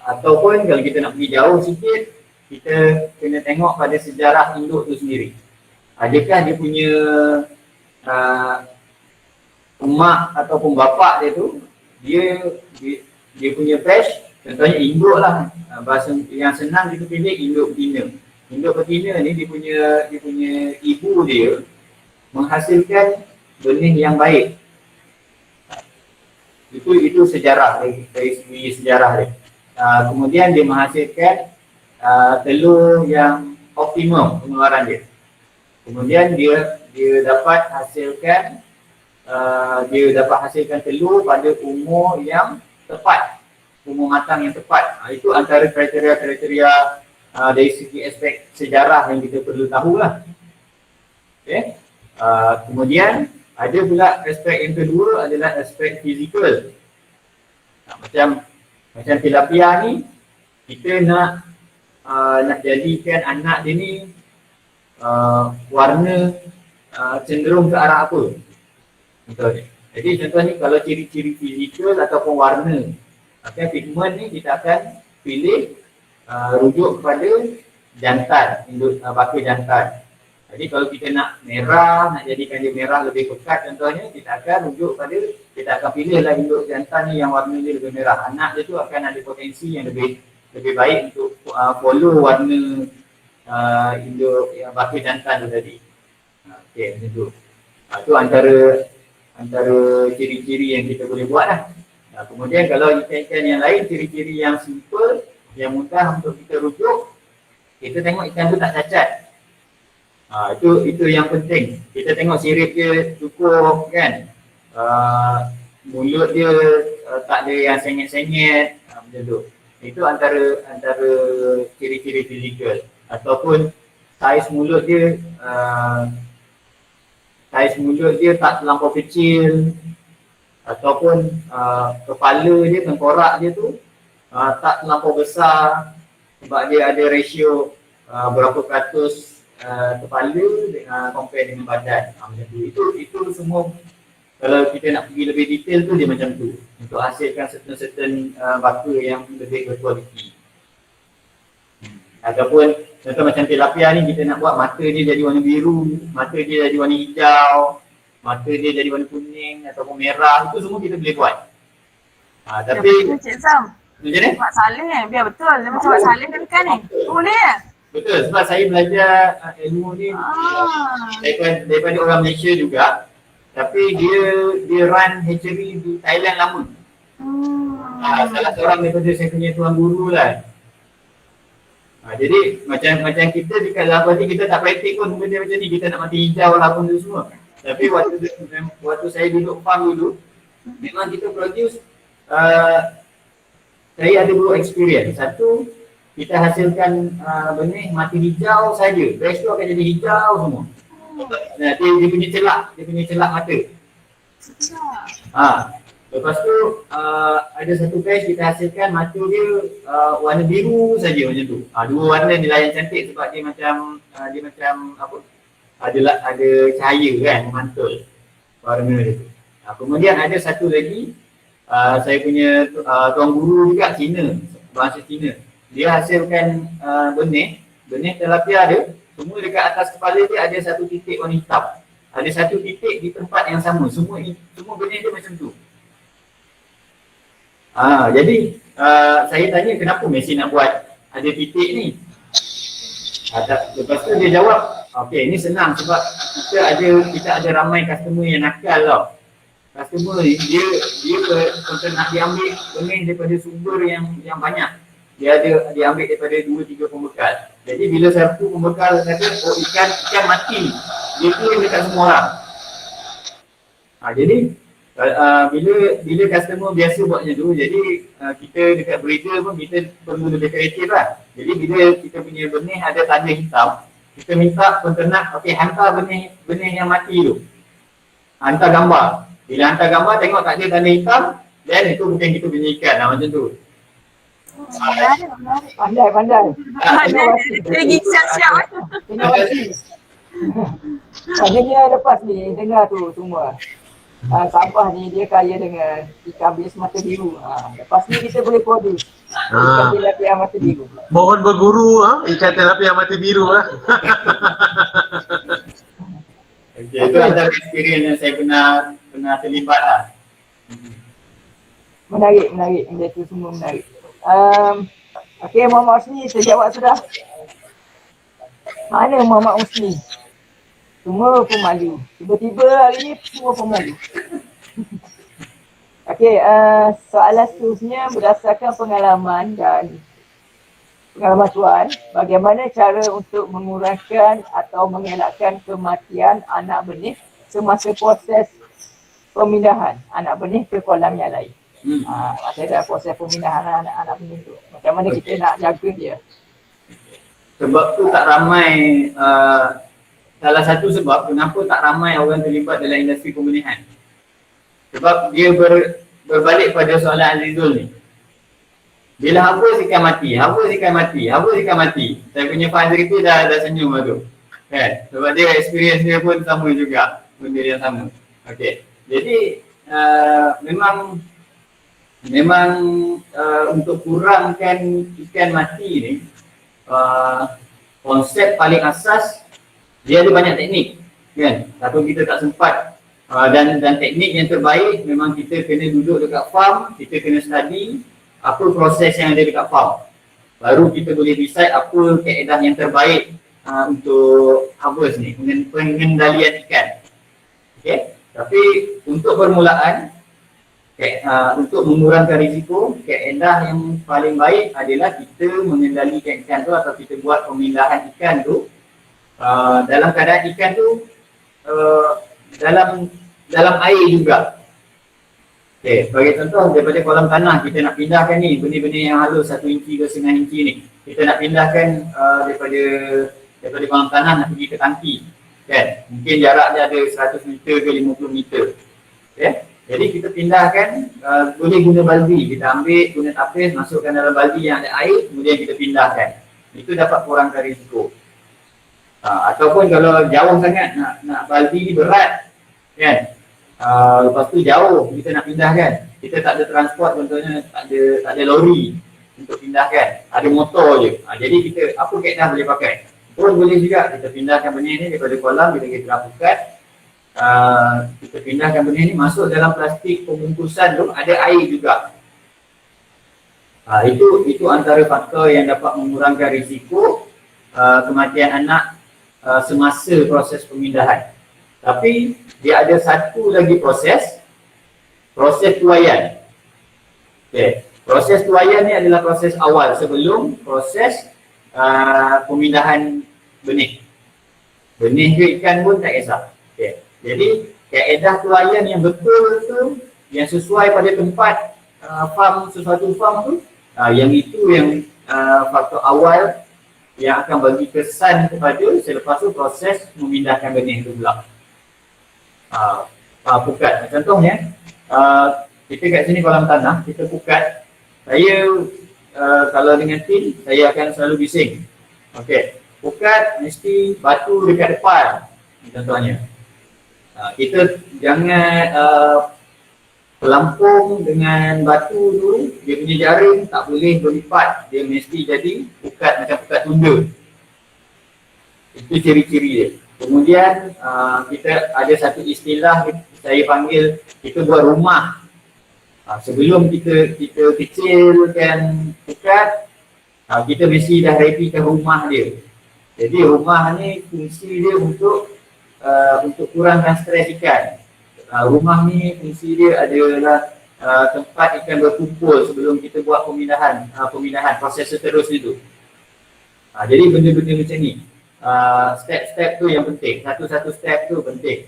Ataupun kalau kita nak pergi jauh sikit, kita kena tengok pada sejarah induk tu sendiri. Adakah dia punya emak ataupun bapa dia tu dia punya batch, contohnya induk lah. Bahasa yang senang kita pilih induk betina. Induk betina ni dia punya ibu dia menghasilkan benih yang baik. Itu sejarah dari segi sejarah dia. Kemudian dia menghasilkan telur yang optimum pengeluaran dia. Kemudian dia dapat hasilkan telur pada umur yang tepat, umur matang yang tepat. Itu antara kriteria-kriteria dari segi aspek sejarah yang kita perlu tahulah. Okay. Kemudian ada pula aspek yang kedua adalah aspek fizikal. Macam tilapia ni, kita nak jadikan anak dia ni warna cenderung ke arah apa? Contohnya. Jadi contohnya kalau ciri-ciri fizikal ataupun warna, pigment ni kita akan pilih rujuk kepada jantan, induk baka jantan. Jadi kalau kita nak merah, nak jadikan dia merah lebih pekat contohnya, kita akan pilihlah induk jantan ni yang warna dia lebih merah. Anak dia tu akan ada potensi yang lebih baik untuk follow warna induk yang baka jantan tu tadi. Okey, macam tu. Itu antara ciri-ciri yang kita boleh buat lah. Kemudian kalau ikan-ikan yang lain, ciri-ciri yang simple, yang mudah untuk kita rujuk, kita tengok ikan tu tak cacat. Itu yang penting. Kita tengok sirip dia cukup kan. Mulut dia tak ada yang sengit-sengit macam tu. Itu antara ciri-ciri fizikal. Ataupun saiz mulut dia tak terlampau kecil. Ataupun kepala dia, tengkorak dia tu tak terlampau besar. Sebab dia ada ratio berapa peratus kepala compare dengan badan. Macam tu. Itu semua kalau kita nak pergi lebih detail tu dia macam tu. Untuk hasilkan certain baka yang lebih berkualiti. Ataupun contoh macam tilapia ni, kita nak buat mata dia jadi warna biru, mata dia jadi warna hijau, mata dia jadi warna kuning ataupun merah, itu semua kita boleh buat. Tapi Cik Sam, macam ni? Mak Saleh biar betul. Dia macam Mak Saleh kan ni. Boleh ya? Betul, sebab saya belajar ilmu ni daripada orang Malaysia juga. Tapi dia run hatchery di Thailand lama. Salah seorang daripada saya punya tuan guru lah. Jadi macam kita dekat dalam ni kita tak praktik pun benda macam ni. Kita nak mati hijau lah pun tu semua. Tapi waktu saya duduk farm dulu, memang kita produce saya ada dua experience. Satu, kita hasilkan benih mati hijau saja. Batch tu akan jadi hijau semua. Dia punya celak mata. Lepas tu ada satu batch kita hasilkan mata dia warna biru saja macam tu. Dua warna ni lah yang cantik sebab dia macam apa? Ada cahaya kan memantul warna dia tu. Kemudian ada satu lagi saya punya tuan guru juga Cina, bahasa Cina. Dia hasilkan benih tilapia dia, semua dekat atas kepala dia ada satu titik warna hitam. Ada satu titik di tempat yang sama. Semua benih dia macam tu. Jadi saya tanya kenapa Messi nak buat ada titik ni? Lepas tu dia jawab, okey, ini senang sebab kita ada ramai customer yang nakal tau. customer ni dia nak diambil benih daripada sumber yang banyak. Dia ambil daripada 2-3 pembekal. Jadi bila satu pembekal kata ikan mati, dia claim dekat semua orang. Jadi bila customer biasa buat macam tu, jadi kita dekat breeder pun kita perlu lebih kreatif lah. Jadi bila kita punya benih ada tanda hitam, kita minta penternak hantar benih yang mati tu, hantar gambar. Bila hantar gambar tengok tak ada tanda hitam, dan itu bukan kita punya ikan lah, macam tu. Pandai. Lagi siap-siap. Terima kasih. Maknanya lepas ni dengar tu semua. Sampah ni dia kaya dengan ikan bilis mata biru. Lepas ni kita boleh produce ikan tilapia mata biru. Mohon berguru ikan tilapia mata biru lah. Okay, itu antara experience yang saya pernah terlibat lah. Menarik. Benda tu semua menarik. Okey, Muhammad Usni, saya jawab sudah. Mana Muhammad Usni? Semua pun malu. Tiba-tiba hari ni semua pun malu. Okey, soalan seterusnya berdasarkan pengalaman Tuan, bagaimana cara untuk mengurangkan atau mengelakkan kematian anak benih semasa proses pemindahan anak benih ke kolam yang lain? Masa dah proses pemindahan anak benih tu, macam mana kita nak jaga dia? Sebab tu tak ramai, salah satu sebab kenapa tak ramai orang terlibat dalam industri pembenihan. Sebab dia berbalik pada soalan Azizul ni. Bila hapus ikan mati. Saya punya founder itu dah senyum lah tu. Kan? Sebab dia experience dia pun sama juga. Benda yang sama. Okey. Jadi memang untuk kurangkan ikan mati ni, konsep paling asas dia ada banyak teknik, kan? Tapi kita tak sempat, dan teknik yang terbaik memang kita kena duduk dekat farm, kita kena study apa proses yang ada dekat farm, baru kita boleh decide apa kaedah yang terbaik untuk harvest ni, pengendalian ikan. Okay? Tapi untuk permulaan, untuk mengurangkan risiko, kaedah yang paling baik adalah kita mengendalikan ikan tu atau kita buat pemindahan ikan tu dalam keadaan ikan tu dalam air juga. Okay, sebagai contoh, daripada kolam tanah kita nak pindahkan ni benih-benih yang halus 1 inci ke 1/2 inci ni, kita nak pindahkan daripada kolam tanah nak pergi ke tangki, kan? Mungkin jaraknya ada 100 meter ke 50 meter. Okay? Jadi kita pindahkan, boleh guna baldi, kita ambil guna tapis, masukkan dalam baldi yang ada air, kemudian kita pindahkan. Itu dapat kurangkan risiko. Ataupun kalau jauh sangat, nak baldi ni berat, kan? Lepas tu jauh kita nak pindahkan, kita tak ada transport, contohnya tak ada lori untuk pindahkan, ada motor je. Jadi kita apa kaedah boleh pakai? Pun boleh juga kita pindahkan benih ni daripada kolam, bila kita rapukan, kita pindahkan benih ni masuk dalam plastik pembungkusan tu, ada air juga. Itu antara faktor yang dapat mengurangkan risiko kematian anak semasa proses pemindahan. Tapi dia ada satu lagi proses tuaian. Okay. Proses tuaian ni adalah proses awal sebelum proses pemindahan benih. Benih ke ikan pun tak kisah. Okay. Jadi kaedah tuaian yang betul tu, yang sesuai pada tempat sesuatu farm tu, yang itu yang faktor awal yang akan bagi kesan kepada selepas tu proses memindahkan benih tu pula. Pukat. Contohnya, kita kat sini kolam tanah, kita pukat. Saya kalau dengan tim, saya akan selalu bising. Okey, pukat mesti batu dekat depan. Contohnya, kita jangan pelampung dengan batu tu, dia punya jaring tak boleh berlipat. Dia mesti jadi pukat macam pukat tunda. Itu ciri-ciri dia. Kemudian kita ada satu istilah saya panggil, kita buat rumah. Sebelum kita kecilkan pukat, kita mesti dah readykan rumah dia. Jadi rumah ni fungsi dia untuk kurangkan stres ikan. Rumah ni fungsi dia adalah tempat ikan berkumpul sebelum kita buat pemindahan proses seterusnya tu. Jadi benda-benda macam ni, step-step tu yang penting, satu-satu step tu penting.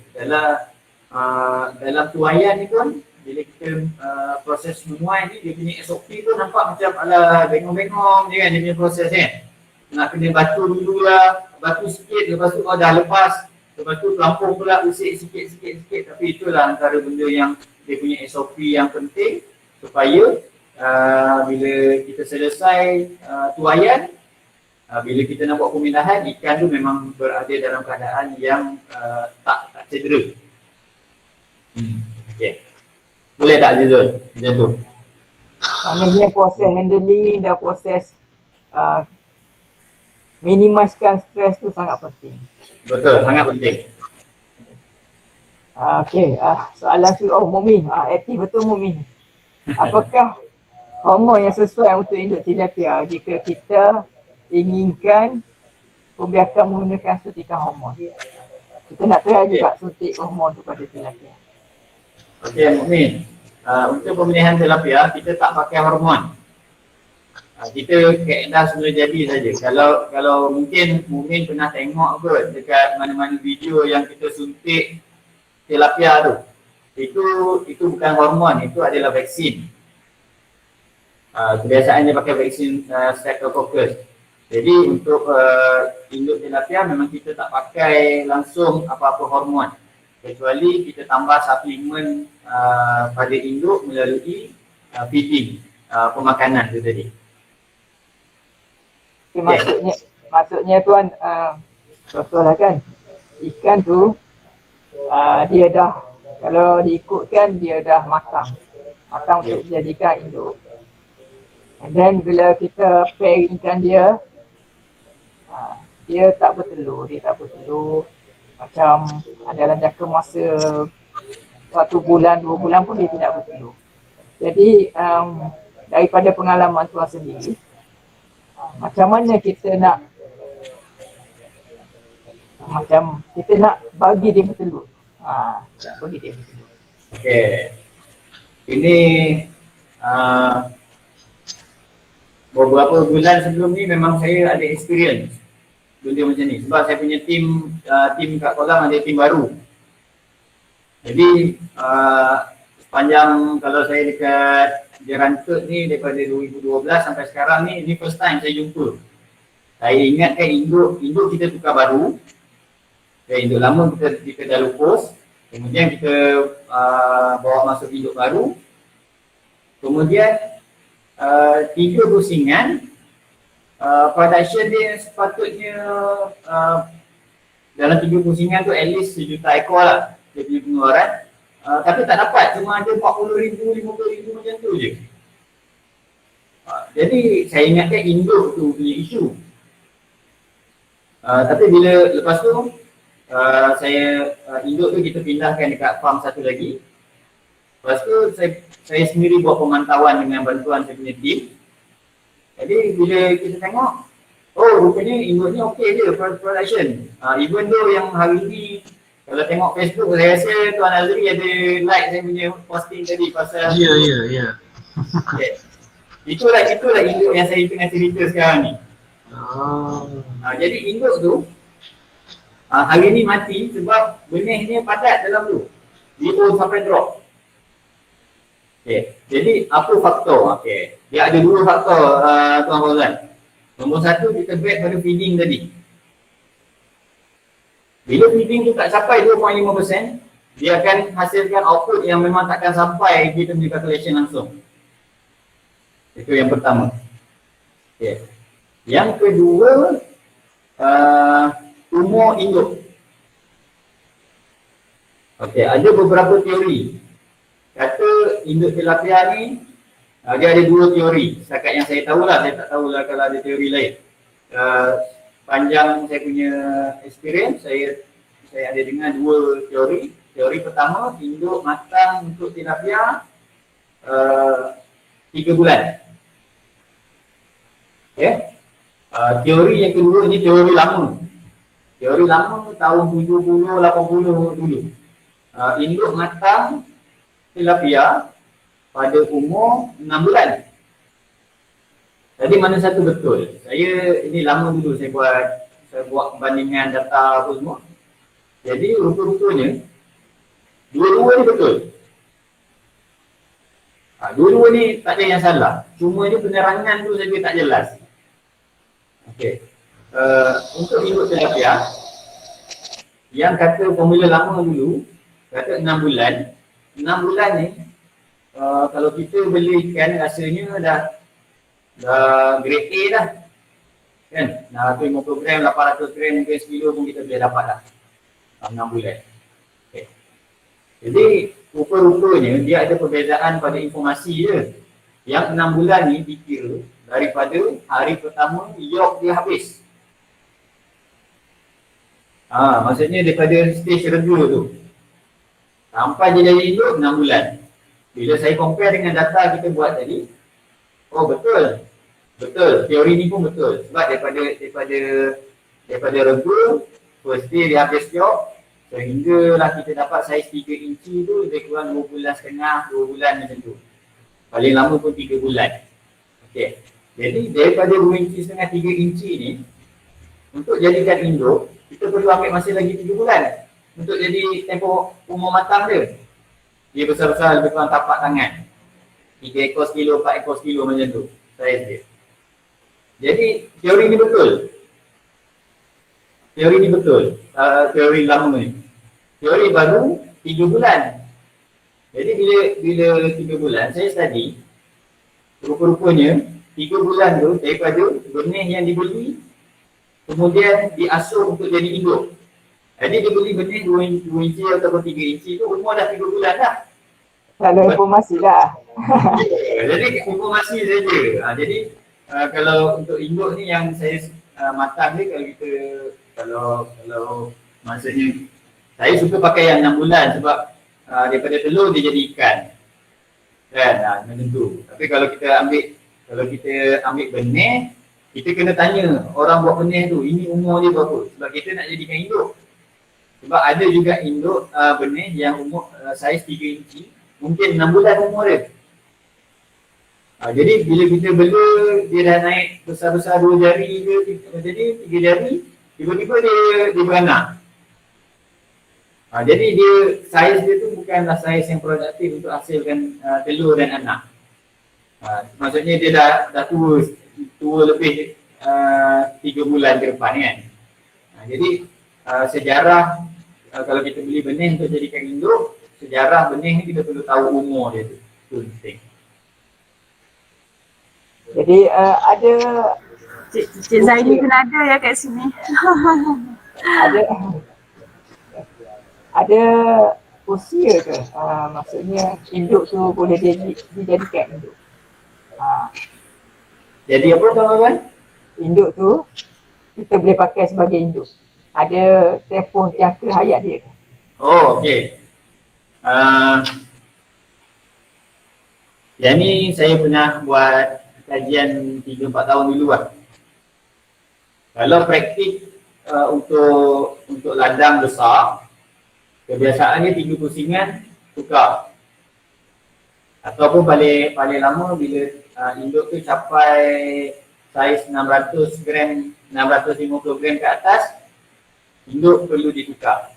Dalam tuaian ni pun bila kita proses menuai ni, dia punya SOP tu nampak macam ala bengong-bengong je kan dia punya proses kan. Nak kena batu dulu lah, batu sikit, lepas tu dah lepas, lepas tu pelampung pula usik sikit-sikit, tapi itulah antara benda yang dia punya SOP yang penting supaya bila kita selesai tuaian, bila kita nak buat pemindahan, ikan tu memang berada dalam keadaan yang tak cedera. Okay. Boleh tak Azizul? Macam tu. Maknanya proses handling dan proses minimiskan stres tu sangat penting. Betul, sangat penting. Okey, soalan tu, Mumi, aktif betul Mumi. Apakah hormon yang sesuai untuk induk tilapia jika kita inginkan pembiakan menggunakan suntikan hormon? Kita nak try juga suntik hormon tu pada tilapia. Okey, Mukmin. Untuk pemilihan tilapia, kita tak pakai hormon. Kita kaedah semula jadi saja. Kalau mungkin Mukmin pernah tengok ke dekat mana-mana video yang kita suntik tilapia tu. Itu bukan hormon, itu adalah vaksin. Kebiasaan dia pakai vaksin Staphylococcus. Jadi untuk induk tilapia memang kita tak pakai langsung apa-apa hormon. Kecuali kita tambah suplemen pada induk melalui feeding, pemakanan tu tadi. Okay, maksudnya tuan, contohlah kan, ikan tu dia dah, kalau diikutkan dia dah matang untuk dijadikan induk. And then bila kita pairingkan dia, dia tak bertelur, macam dalam jangka masa 1 bulan, 2 bulan pun dia tidak bertelur. Jadi daripada pengalaman tuan sendiri, macam mana kita nak bagi dia bertelur? Bagi dia bertelur. Okey. Ini beberapa bulan sebelum ni memang saya ada experience benda macam ni. Sebab saya punya tim kat kolam ada tim baru. Jadi sepanjang kalau saya dekat Jerantut ni daripada 2012 sampai sekarang ni, ini first time saya jumpa. Saya ingatkan induk kita tukar baru. Induk lama kita dah lupus. Kemudian kita bawa masuk induk baru. Kemudian 3 pusingan, production dia sepatutnya dalam 3 pusingan tu at least 1 juta ekor lah dia punya pengeluaran. Tapi tak dapat, cuma ada 40,000, 50,000 macam tu je. Jadi saya ingatkan induk tu punya isu. Tapi bila lepas tu induk tu kita pindahkan dekat farm satu lagi. Lepas tu saya sendiri buat pemantauan dengan bantuan saya punya tim. Jadi bila kita tengok, rupanya induk ni okey je production. Even though yang hari ni kalau tengok Facebook, saya rasa Tuan Azri ada like saya punya posting tadi pasal Ya. Okay. Itulah induk yang saya tengah cerita sekarang ni. Jadi induk tu hari ni mati sebab benihnya padat dalam tu. Dia pun sampai drop. Okay. Jadi apa faktor? Okay. Dia ada 2 faktor Tuan Fauzan. Nombor 1 kita back pada feeding tadi. Bila feeding tu tak capai 2.5%, dia akan hasilkan output yang memang takkan sampai kita punya calculation langsung. Itu yang pertama. Okay. Yang kedua, umur induk. Okey, ada beberapa teori. Kata induk tilapia ni, dia ada 2 teori. Setakat yang saya tahulah, saya tak tahulah kalau ada teori lain. Panjang saya punya experience, saya ada dengar 2 teori. Teori pertama, induk matang untuk tilapia 3 bulan. Okay. Teori yang kedua ni teori lama. Teori lama tahun 70, 80 dulu. induk matang tilapia pada umur 6 bulan. Jadi mana satu betul? Ini lama dulu saya buat perbandingan data apa semua. Jadi rupa-rupanya dua-dua ni betul. Dua-dua ni tak ada yang salah. Cuma ni penerangan tu saja tak jelas. Okey. Untuk induk tilapia yang kata formula lama dulu kata 6 bulan. 6 bulan ni kalau kita beli ikan rasanya dah grade A dah. Kan? 50 gram, 800 gram mungkin sekilo pun kita boleh dapat dah. 6 bulan. Okay. Jadi rupa-rupanya dia ada perbezaan pada informasi je. Yang 6 bulan ni dikira daripada hari pertama yolk dia habis. Maksudnya daripada stage rega tu sampai dia jadi induk 6 bulan. Bila saya compare dengan data kita buat tadi, oh betul. Betul, teori ni pun betul. Sebab daripada rega first day dia habis yolk sehinggalah kita dapat saiz 3 inci tu lebih kurang 2 bulan setengah, 2 bulan macam tu. Paling lama pun 3 bulan. Okey. Jadi daripada 2 inci setengah 3 inci ni untuk jadikan induk kita perlu ambil masa lagi 3 bulan untuk jadi tempoh umur matang dia. Dia besar-besar lebih kurang tapak tangan. 3 ekor sekilo, 4 ekor sekilo macam tu saiz dia. Jadi teori ni betul. Teori lama ni. Teori baru 3 bulan. Jadi bila 3 bulan saya study, rupa-rupanya 3 bulan tu daripada benih yang dibeli kemudian diasuh untuk jadi induk. Jadi dia beli benih 2 inci atau 3 inci tu umur dah 3 bulan dah. Kalau informasi dah. Jadi informasi saja. Jadi kalau untuk induk ni yang saya matang ni kalau maksudnya saya suka pakai yang 6 bulan sebab daripada telur dia jadi ikan. Kan? Macam tu. Tapi kalau kita ambil benih, kita kena tanya orang buat benih tu, ini umur dia berapa? Sebab kita nak jadikan induk. Sebab ada juga induk benih yang umur saiz 3 inci, mungkin 6 bulan umur dia. Jadi bila kita bela, dia dah naik besar-besar 2 jari ke, jadi 3 jari, tiba-tiba dia beranak. Jadi dia saiz dia tu bukanlah saiz yang produktif untuk hasilkan telur dan anak. Maksudnya dia dah tua lebih 3 bulan ke depan kan. Jadi sejarah kalau kita beli benih untuk jadikan induk, sejarah benih ni kita perlu tahu umur dia tu. Itu penting. Jadi ada Cik Zaini kena ada ya kat sini. ada usia ke? Maksudnya induk tu boleh dijadikan induk. Jadi apa tuan-tuan? Induk tu kita boleh pakai sebagai induk. Ada tempoh jangka hayat dia. Oh, okey. Yang ni saya pernah buat kajian 3-4 tahun dulu lah. Kalau praktik untuk ladang besar, kebiasaannya 3 pusingan tukar. Ataupun paling lama bila induk tu capai saiz 600 gram, 650 gram ke atas, induk perlu ditukar.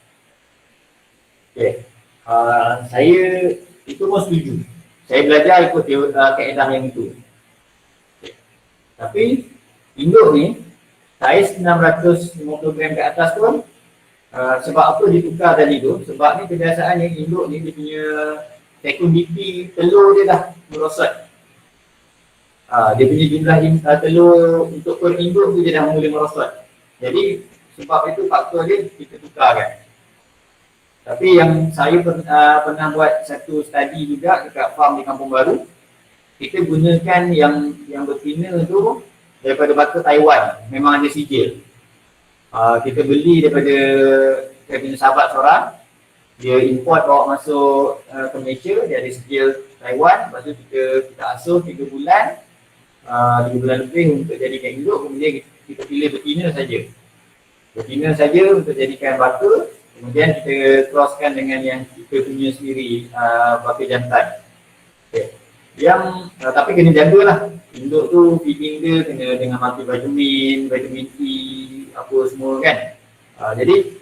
Okay. Saya itu pun setuju. Saya belajar ikut kaedah yang itu. Okay. Tapi induk ni saiz 650 gram ke atas pun sebab apa ditukar tadi tu? Sebab ni kebiasaannya induk ni dia punya fecundity telur dia dah merosot. Dia punya jumlah telur untuk per induk tu dia dah mula merosot. Jadi sebab itu faktor dia kita tukarkan. Tapi yang saya pernah buat satu study juga dekat farm di Kampung Baru, kita gunakan yang betina tu daripada baka Taiwan, memang ada sijil. Kita beli daripada punya sahabat seorang, dia import bawa masuk ke Malaysia, dia ada sijil Taiwan, lepas tu kita asuh 3 bulan, 3 bulan lebih untuk jadikan induk, kemudian kita pilih betina saja. Betina saja untuk jadikan baka, Kemudian kita crosskan dengan yang kita punya sendiri, pakai jantan. Okay. Yang tapi kena jagalah. Induk tu feeding dia kena dengan multivitamin, vitamin E, apa semua kan. Jadi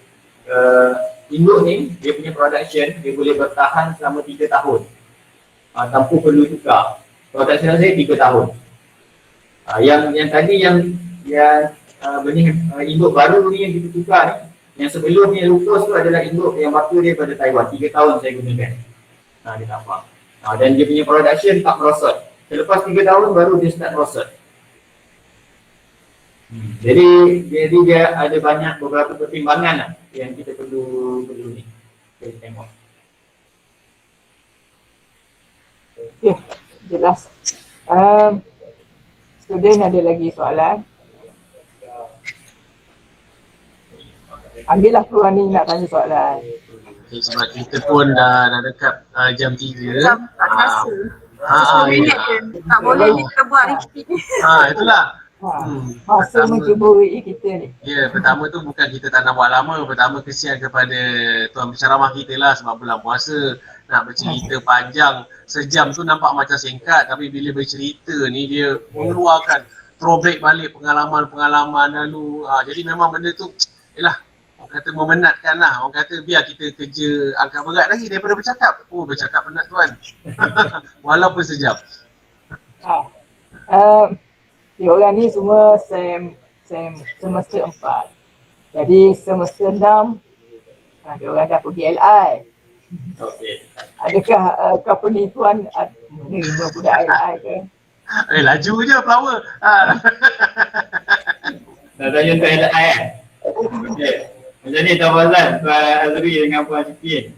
induk ni dia punya production dia boleh bertahan selama 3 tahun. Tanpa perlu tukar. Production saya 3 tahun. Yang tadi yang benih induk baru ni yang kita tukar ni, yang sebelum ni Rufus tu adalah induk yang batu dia pada Taiwan. 3 tahun saya gunakan. Dia nampak. Dan dia punya production tak merosot. Selepas 3 tahun baru dia start merosot. Jadi dia ada banyak beberapa pertimbangan lah yang kita perlu ni. Kita tengok. Okey, jelas. Student ada lagi soalan? Ambillah peluang ni nak tanya soalan. Okay, sebab kita pun dah dekat jam 3. Macam tak rasa. 10 minit je. Tak boleh kita buat repeat. Itulah. Masa mencuba kita ni. Ya, pertama tu bukan kita tak nak buat lama. Pertama kesian kepada tuan penceramah kita lah sebab bulan puasa. Nak bercerita panjang. Sejam tu nampak macam singkat tapi bila bercerita ni dia mengeluarkan throwback balik pengalaman-pengalaman lalu. Jadi memang benda tu yalah, orang kata memenatkan lah. Orang kata biar kita kerja angkat berat lagi daripada bercakap. Oh, bercakap penat tuan. Walaupun sejam. Dia orang ni semua semester 4. Jadi semester 6 dia orang dah pergi LI. Okey. Adakah company tuan menerima budak LI ke? Laju je flower. Dah tanya untuk LI kan? Okey. Macam ni Tuan Fazal, Tuan Azri dengan Puan Syifin.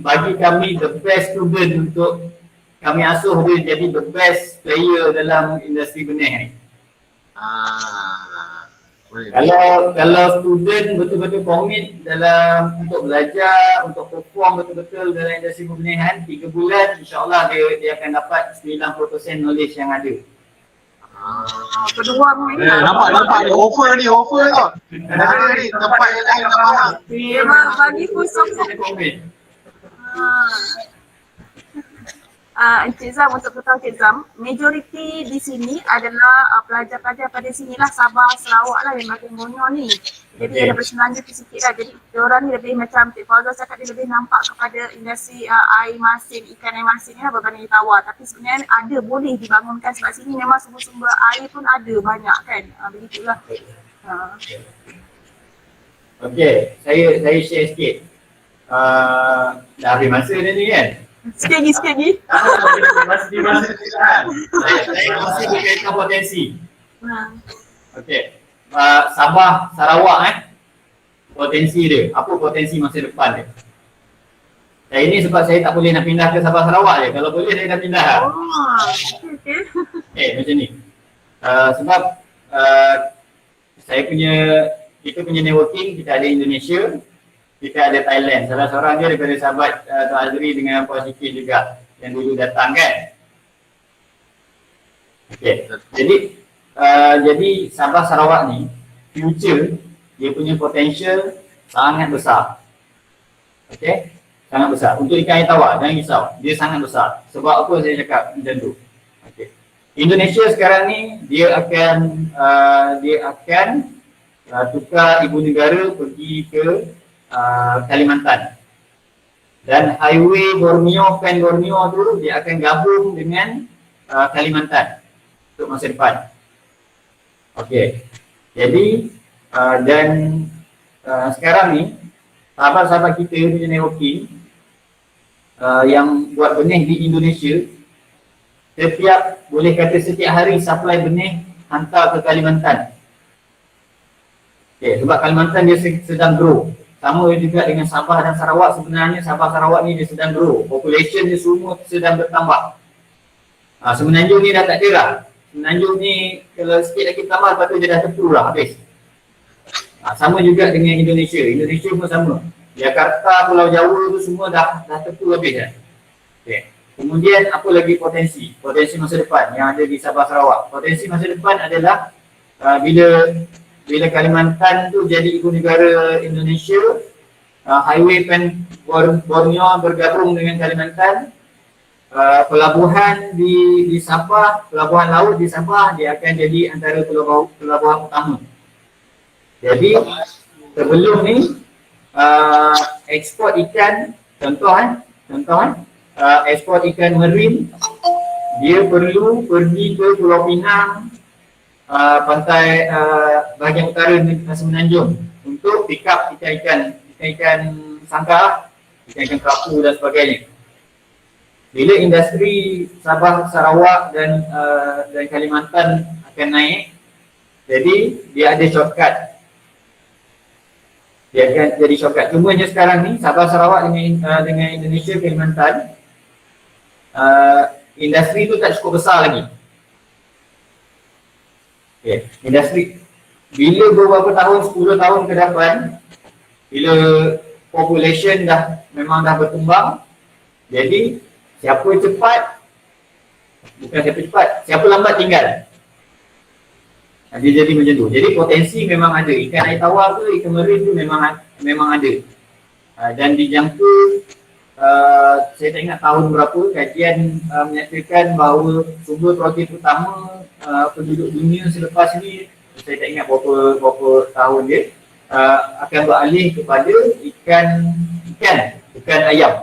Bagi kami the best student untuk kami asuh dia jadi the best player dalam industri benih ni. Kalau student betul-betul komit dalam untuk belajar, untuk perform betul-betul dalam industri pembenihan 3 bulan, insya-Allah dia akan dapat 90% knowledge yang ada. Peluang ni. Nampak ni offer tau. Ada ni tempat yang lain tak faham. Memang bagi full support. Encik Zam, untuk beritahu Encik Zam, majoriti di sini adalah pelajar-pelajar pada sinilah Sabah, Sarawak lah yang makin Borneo ni. Jadi ada berselanjut sikit lah. Jadi diorang ni lebih macam Encik Fazal cakap, dia lebih nampak kepada industri air masin, ikan air masin ni lah berbanding tawar. Tapi sebenarnya ada boleh dibangunkan sebab sini memang sumber-sumber air pun ada banyak kan. Begitulah. Okey, saya share sikit. Dah habis masa dah ni kan? Sikit lagi. Saya masih berkaitan potensi. Okey. Sabah, Sarawak potensi dia. Apa potensi masa depan dia? Saya ini sebab saya tak boleh nak pindah ke Sabah, Sarawak je. Kalau boleh saya dah pindah. Macam ni. Sebab kita punya networking, kita ada Indonesia, kita ada Thailand. Salah seorang dia daripada sahabat Tuan Azri dengan Puan Syifin juga yang dulu datang kan. Okey. Jadi Sabah Sarawak ni future dia punya potential sangat besar. Okey? Sangat besar. Untuk ikan air tawar jangan risau. Dia sangat besar. Sebab apa saya cakap macam tu? Okey. Indonesia sekarang ni dia akan tukar ibu negara pergi ke Kalimantan, dan highway Borneo tu dia akan gabung dengan Kalimantan untuk masa depan. Okey. Jadi sekarang ni sahabat-sahabat kita punya networking yang buat benih di Indonesia, boleh kata setiap hari supply benih hantar ke Kalimantan. Okey, sebab Kalimantan dia sedang grow. Sama juga dengan Sabah dan Sarawak. Sebenarnya Sabah Sarawak ni dia sedang grow. Population dia semua sedang bertambah. Semenanjung ni dah tak ada lah. Semenanjung ni kalau sikit lagi tambah, lepas tu dia dah tepu lah habis. Sama juga dengan Indonesia. Indonesia pun sama. Jakarta, Pulau Jawa tu semua dah tepu habis kan. Okay. Kemudian apa lagi potensi? Potensi masa depan yang ada di Sabah Sarawak. Potensi masa depan adalah bila bila Kalimantan tu jadi ibu negara Indonesia, highway pen Borneo bergabung dengan Kalimantan, pelabuhan di Sabah, pelabuhan laut di Sabah dia akan jadi antara pelabuhan utama. Jadi sebelum ni ekspor ikan, contoh ekspor ikan marin, dia perlu pergi ke Pulau Pinang, pantai bahagian utara Semenanjung untuk pick up ikan sangkar, ikan kerapu dan sebagainya. Bila industri Sabah, Sarawak dan Kalimantan akan naik, jadi dia ada shortcut. Dia akan jadi shortcut. Cumanya sekarang ni Sabah, Sarawak dengan Indonesia, Kalimantan, industri tu tak cukup besar lagi. Okay. Industri bila beberapa tahun, 10 tahun ke depan, bila population memang dah berkembang, jadi siapa siapa lambat tinggal. Dia jadi macam tu. Jadi potensi memang ada. Ikan air tawar tu, ikan marin tu memang ada. Dan dijangka, saya tak ingat tahun berapa, kajian menyatakan bahawa sumber protein utama penduduk dunia selepas ni, saya tak ingat berapa tahun dia, akan beralih kepada ikan ayam.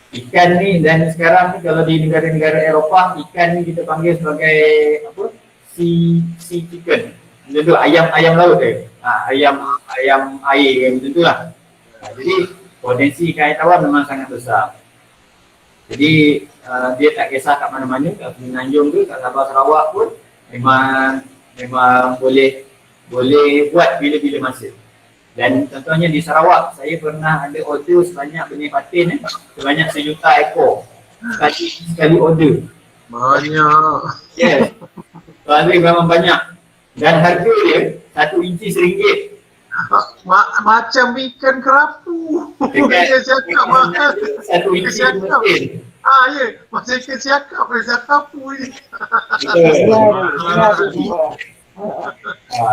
Ikan ni, dan sekarang ni kalau di negara-negara Eropah, ikan ni kita panggil sebagai apa? Sea chicken. Macam tu, ayam laut dia. Ayam air macam tu lah. Jadi potensi ikan air tawar memang sangat besar. Jadi dia tak kisah kat mana-mana, kat Semenanjung tu, kat Sabah Sarawak pun memang boleh buat bila-bila masa. Dan contohnya di Sarawak, saya pernah ada order sebanyak benih patin sebanyak 1 juta ekor. Sekali order. Banyak. Yes. Order memang banyak. Dan harga dia 1 inci RM1. Macam ikan kerapu. Dia cakap mahal. 1 inci RM1. Ya. Macam ikan cakap ikan kerapu ni.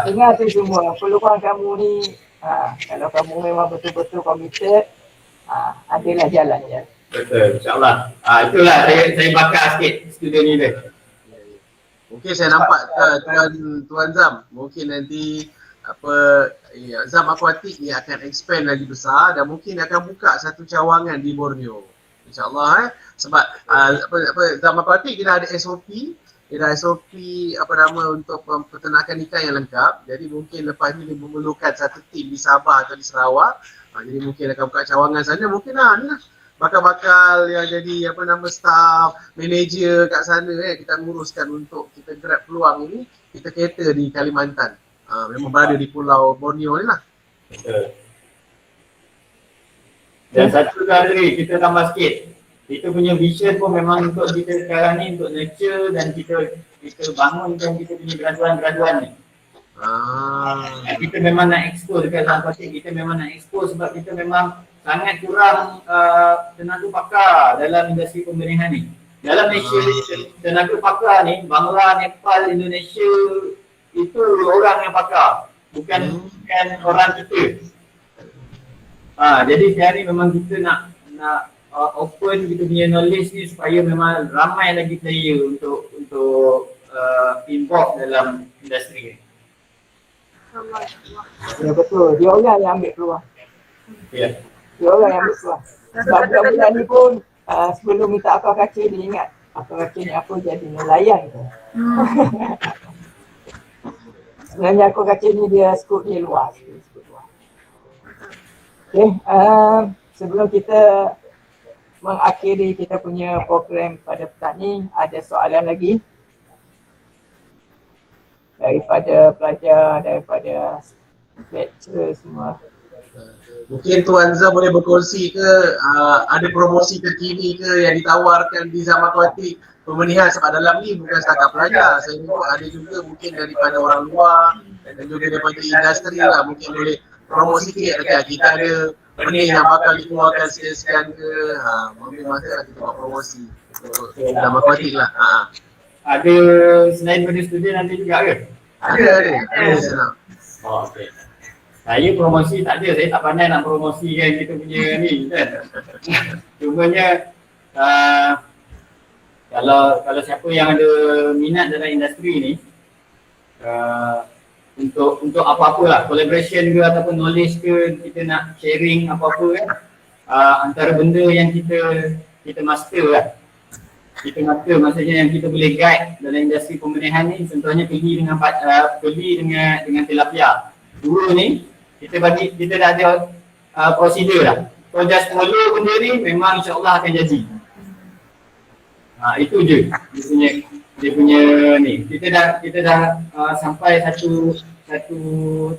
Ingat tu semua, peluang kamu ni, kalau kamu memang betul-betul committed, adalah jalan je. Betul, insyaAllah. Itulah saya bakar sikit studio ni dia. Mungkin saya nampak Tuan Zam, mungkin nanti Zam Aquatic ni akan expand lagi besar dan mungkin akan buka satu cawangan di Borneo. InsyaAllah sebab Zam Aquatic dia dah ada SOP. Dia dah SOP untuk peternakan ikan yang lengkap. Jadi mungkin lepas ni dia memerlukan satu tim di Sabah atau di Sarawak. Jadi mungkin akan buka cawangan sana. Mungkin ni lah bakal-bakal yang jadi staff, manager kat sana kita nguruskan untuk kita grab peluang ini. Kita cater di Kalimantan. Memang berada di Pulau Borneo ni lah. Betul. Dan satu kali kita tambah sikit. Kita punya vision pun memang untuk kita sekarang ni untuk nurture dan kita bangunkan kita punya graduan-graduan ni. Kita memang nak expose dekat Zam Aquatic, kita memang nak expose sebab kita memang sangat kurang tenaga pakar dalam industri pembenihan ni. Dalam Malaysia tenaga pakar ni, Bangla, Nepal, Indonesia itu orang yang pakar, bukan orang kita. Jadi sekarang ni memang kita nak open kita punya knowledge ni supaya memang ramai lagi player untuk involve dalam industri ni. Ya betul, dia orang yang ambil peluang. Ya. Dia orang yang ambil peluang. Sebab budak-budak ni pun sebelum minta akar kaca dia ingat akar kaca ni apa jadi nelayan ke. Sebenarnya akar kaca ni dia skop dia luas. Okay, sebelum kita mengakhiri kita punya program pada petang ni, ada soalan lagi daripada pelajar, daripada lecturer semua. Mungkin Tuan Zam boleh berkongsi ke ada promosi terkini ke yang ditawarkan di Zam Aquatic pembenihan, sebab dalam ni bukan setakat pelajar, saya tengok ada juga mungkin daripada orang luar dan juga daripada industri lah, mungkin boleh promosi sikit dekat kita ada benih yang bakal dikeluarkan sekian ke, mungkin masa lah kita buat promosi untuk Zam Aquatic lah. ada selain pada student ada juga ke? Ada. Oh, okey. Saya promosi tak ada, saya tak pandai nak promosikan kita punya ni kan. Cumanya kalau siapa yang ada minat dalam industri ni untuk apa-apa lah, collaboration ke ataupun knowledge ke, kita nak sharing apa-apa kan, antara benda yang kita master lah. Kita master maksudnya yang kita boleh guide dalam industri pembenihan ni, contohnya peli dengan tilapia. Dua ni kita dah ada prosedur lah. Kalau just follow benda ni memang insya-Allah akan jadi. Itu je dia punya ni. Kita dah sampai satu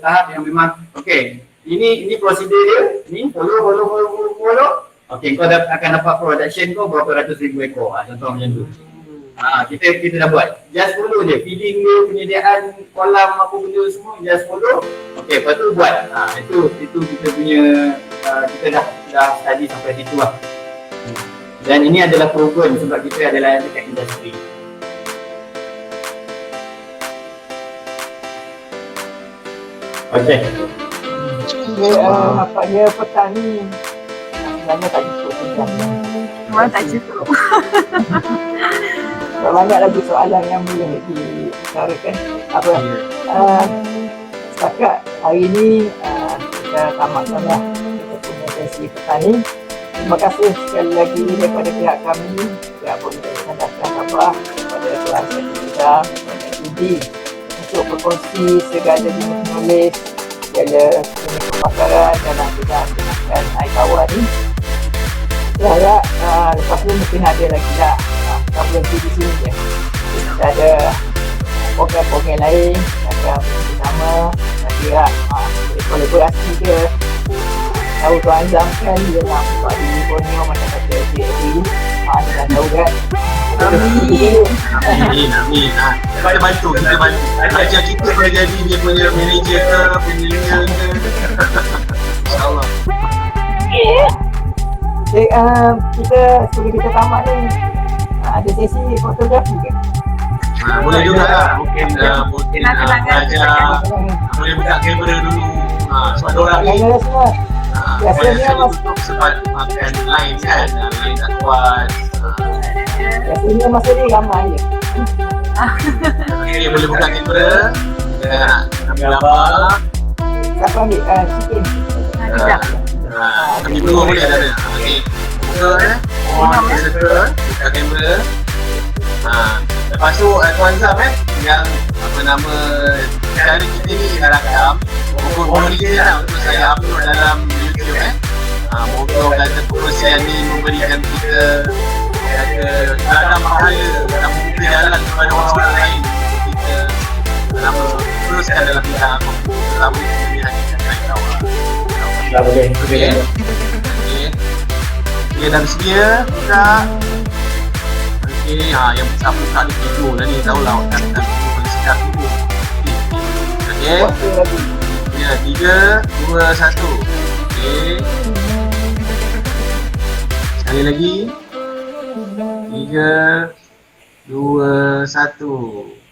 tahap yang memang okey. Ini prosedur dia. Ni follow. Okey, kau akan dapat production kau berapa ratus ribu ekor. Contoh macam tu. Kita dah buat. Just follow je. Feeding dia, penyediaan kolam apa benda semua just follow. Okey, lepas tu buat. Itu kita punya kita dah study sampai situ lah. Dan ini adalah proven sebab kita adalah dekat industri. Okey. Nampaknya petani sebenarnya tak cukup sebenarnya. Memang tak cukup. Banyak lagi soalan yang boleh dibicarakan. Setakat hari ini kita tamatkanlah kita punya sesi petani. Terima kasih sekali lagi daripada pihak kami, pihak Politeknik Sandastan Sabah, kepada Tuan Sekda, kepada Sudi untuk berkongsi segala jenis knowledge, segala jenis pemakaran dalam bidang penakan air tawar ni. Saya harap lepas ni mungkin ada lagi lah. Kita berhenti di sini je. Kita ada program-program lain, akan bersama, nanti lah kolaborasi ke. Tahu Tuan Azam kan dia nak buka di Borneo mana kata JAD. Dia dah tahu kan. Amin. Kita bantu. Ajar kita boleh jadi dia punya manager ke, penyelia ke. InsyaAllah. Okay, kita sebelum kita tamat ni ada sesi fotografi ke? Boleh juga lah. Mungkin belajar. Boleh buka kamera dulu. Sebab diorang ni Kamera semua. Biasanya tutup sebab makan lain kan. Lain tak kuat. Biasanya masa ni ramai je. Okay, boleh buka kamera. Kita nak ambil gambar. Siapa ambil? Chicken. Kami dua boleh ada. Okay. Buka on circle. Buka kamera. Lepas tu Tuan Zam yang apa nama cara kita ni dah rakam. Mohon dia lah untuk saya upload dalam YouTube moga kata pengurusian ni memberikan kita dalam pahala dan membuka jalan kepada orang lain. Kita nama teruskan dalam bidang selama ini hakikat air tawar. Dah boleh. Okey. Dia dah bersedia buka. Okey, yang besar buka ni tidur dah ni, tahulah kan paling sedap tidur. Okey. Ya, 3, 2, 1. Okey. Sekali lagi. 3, 2, 1.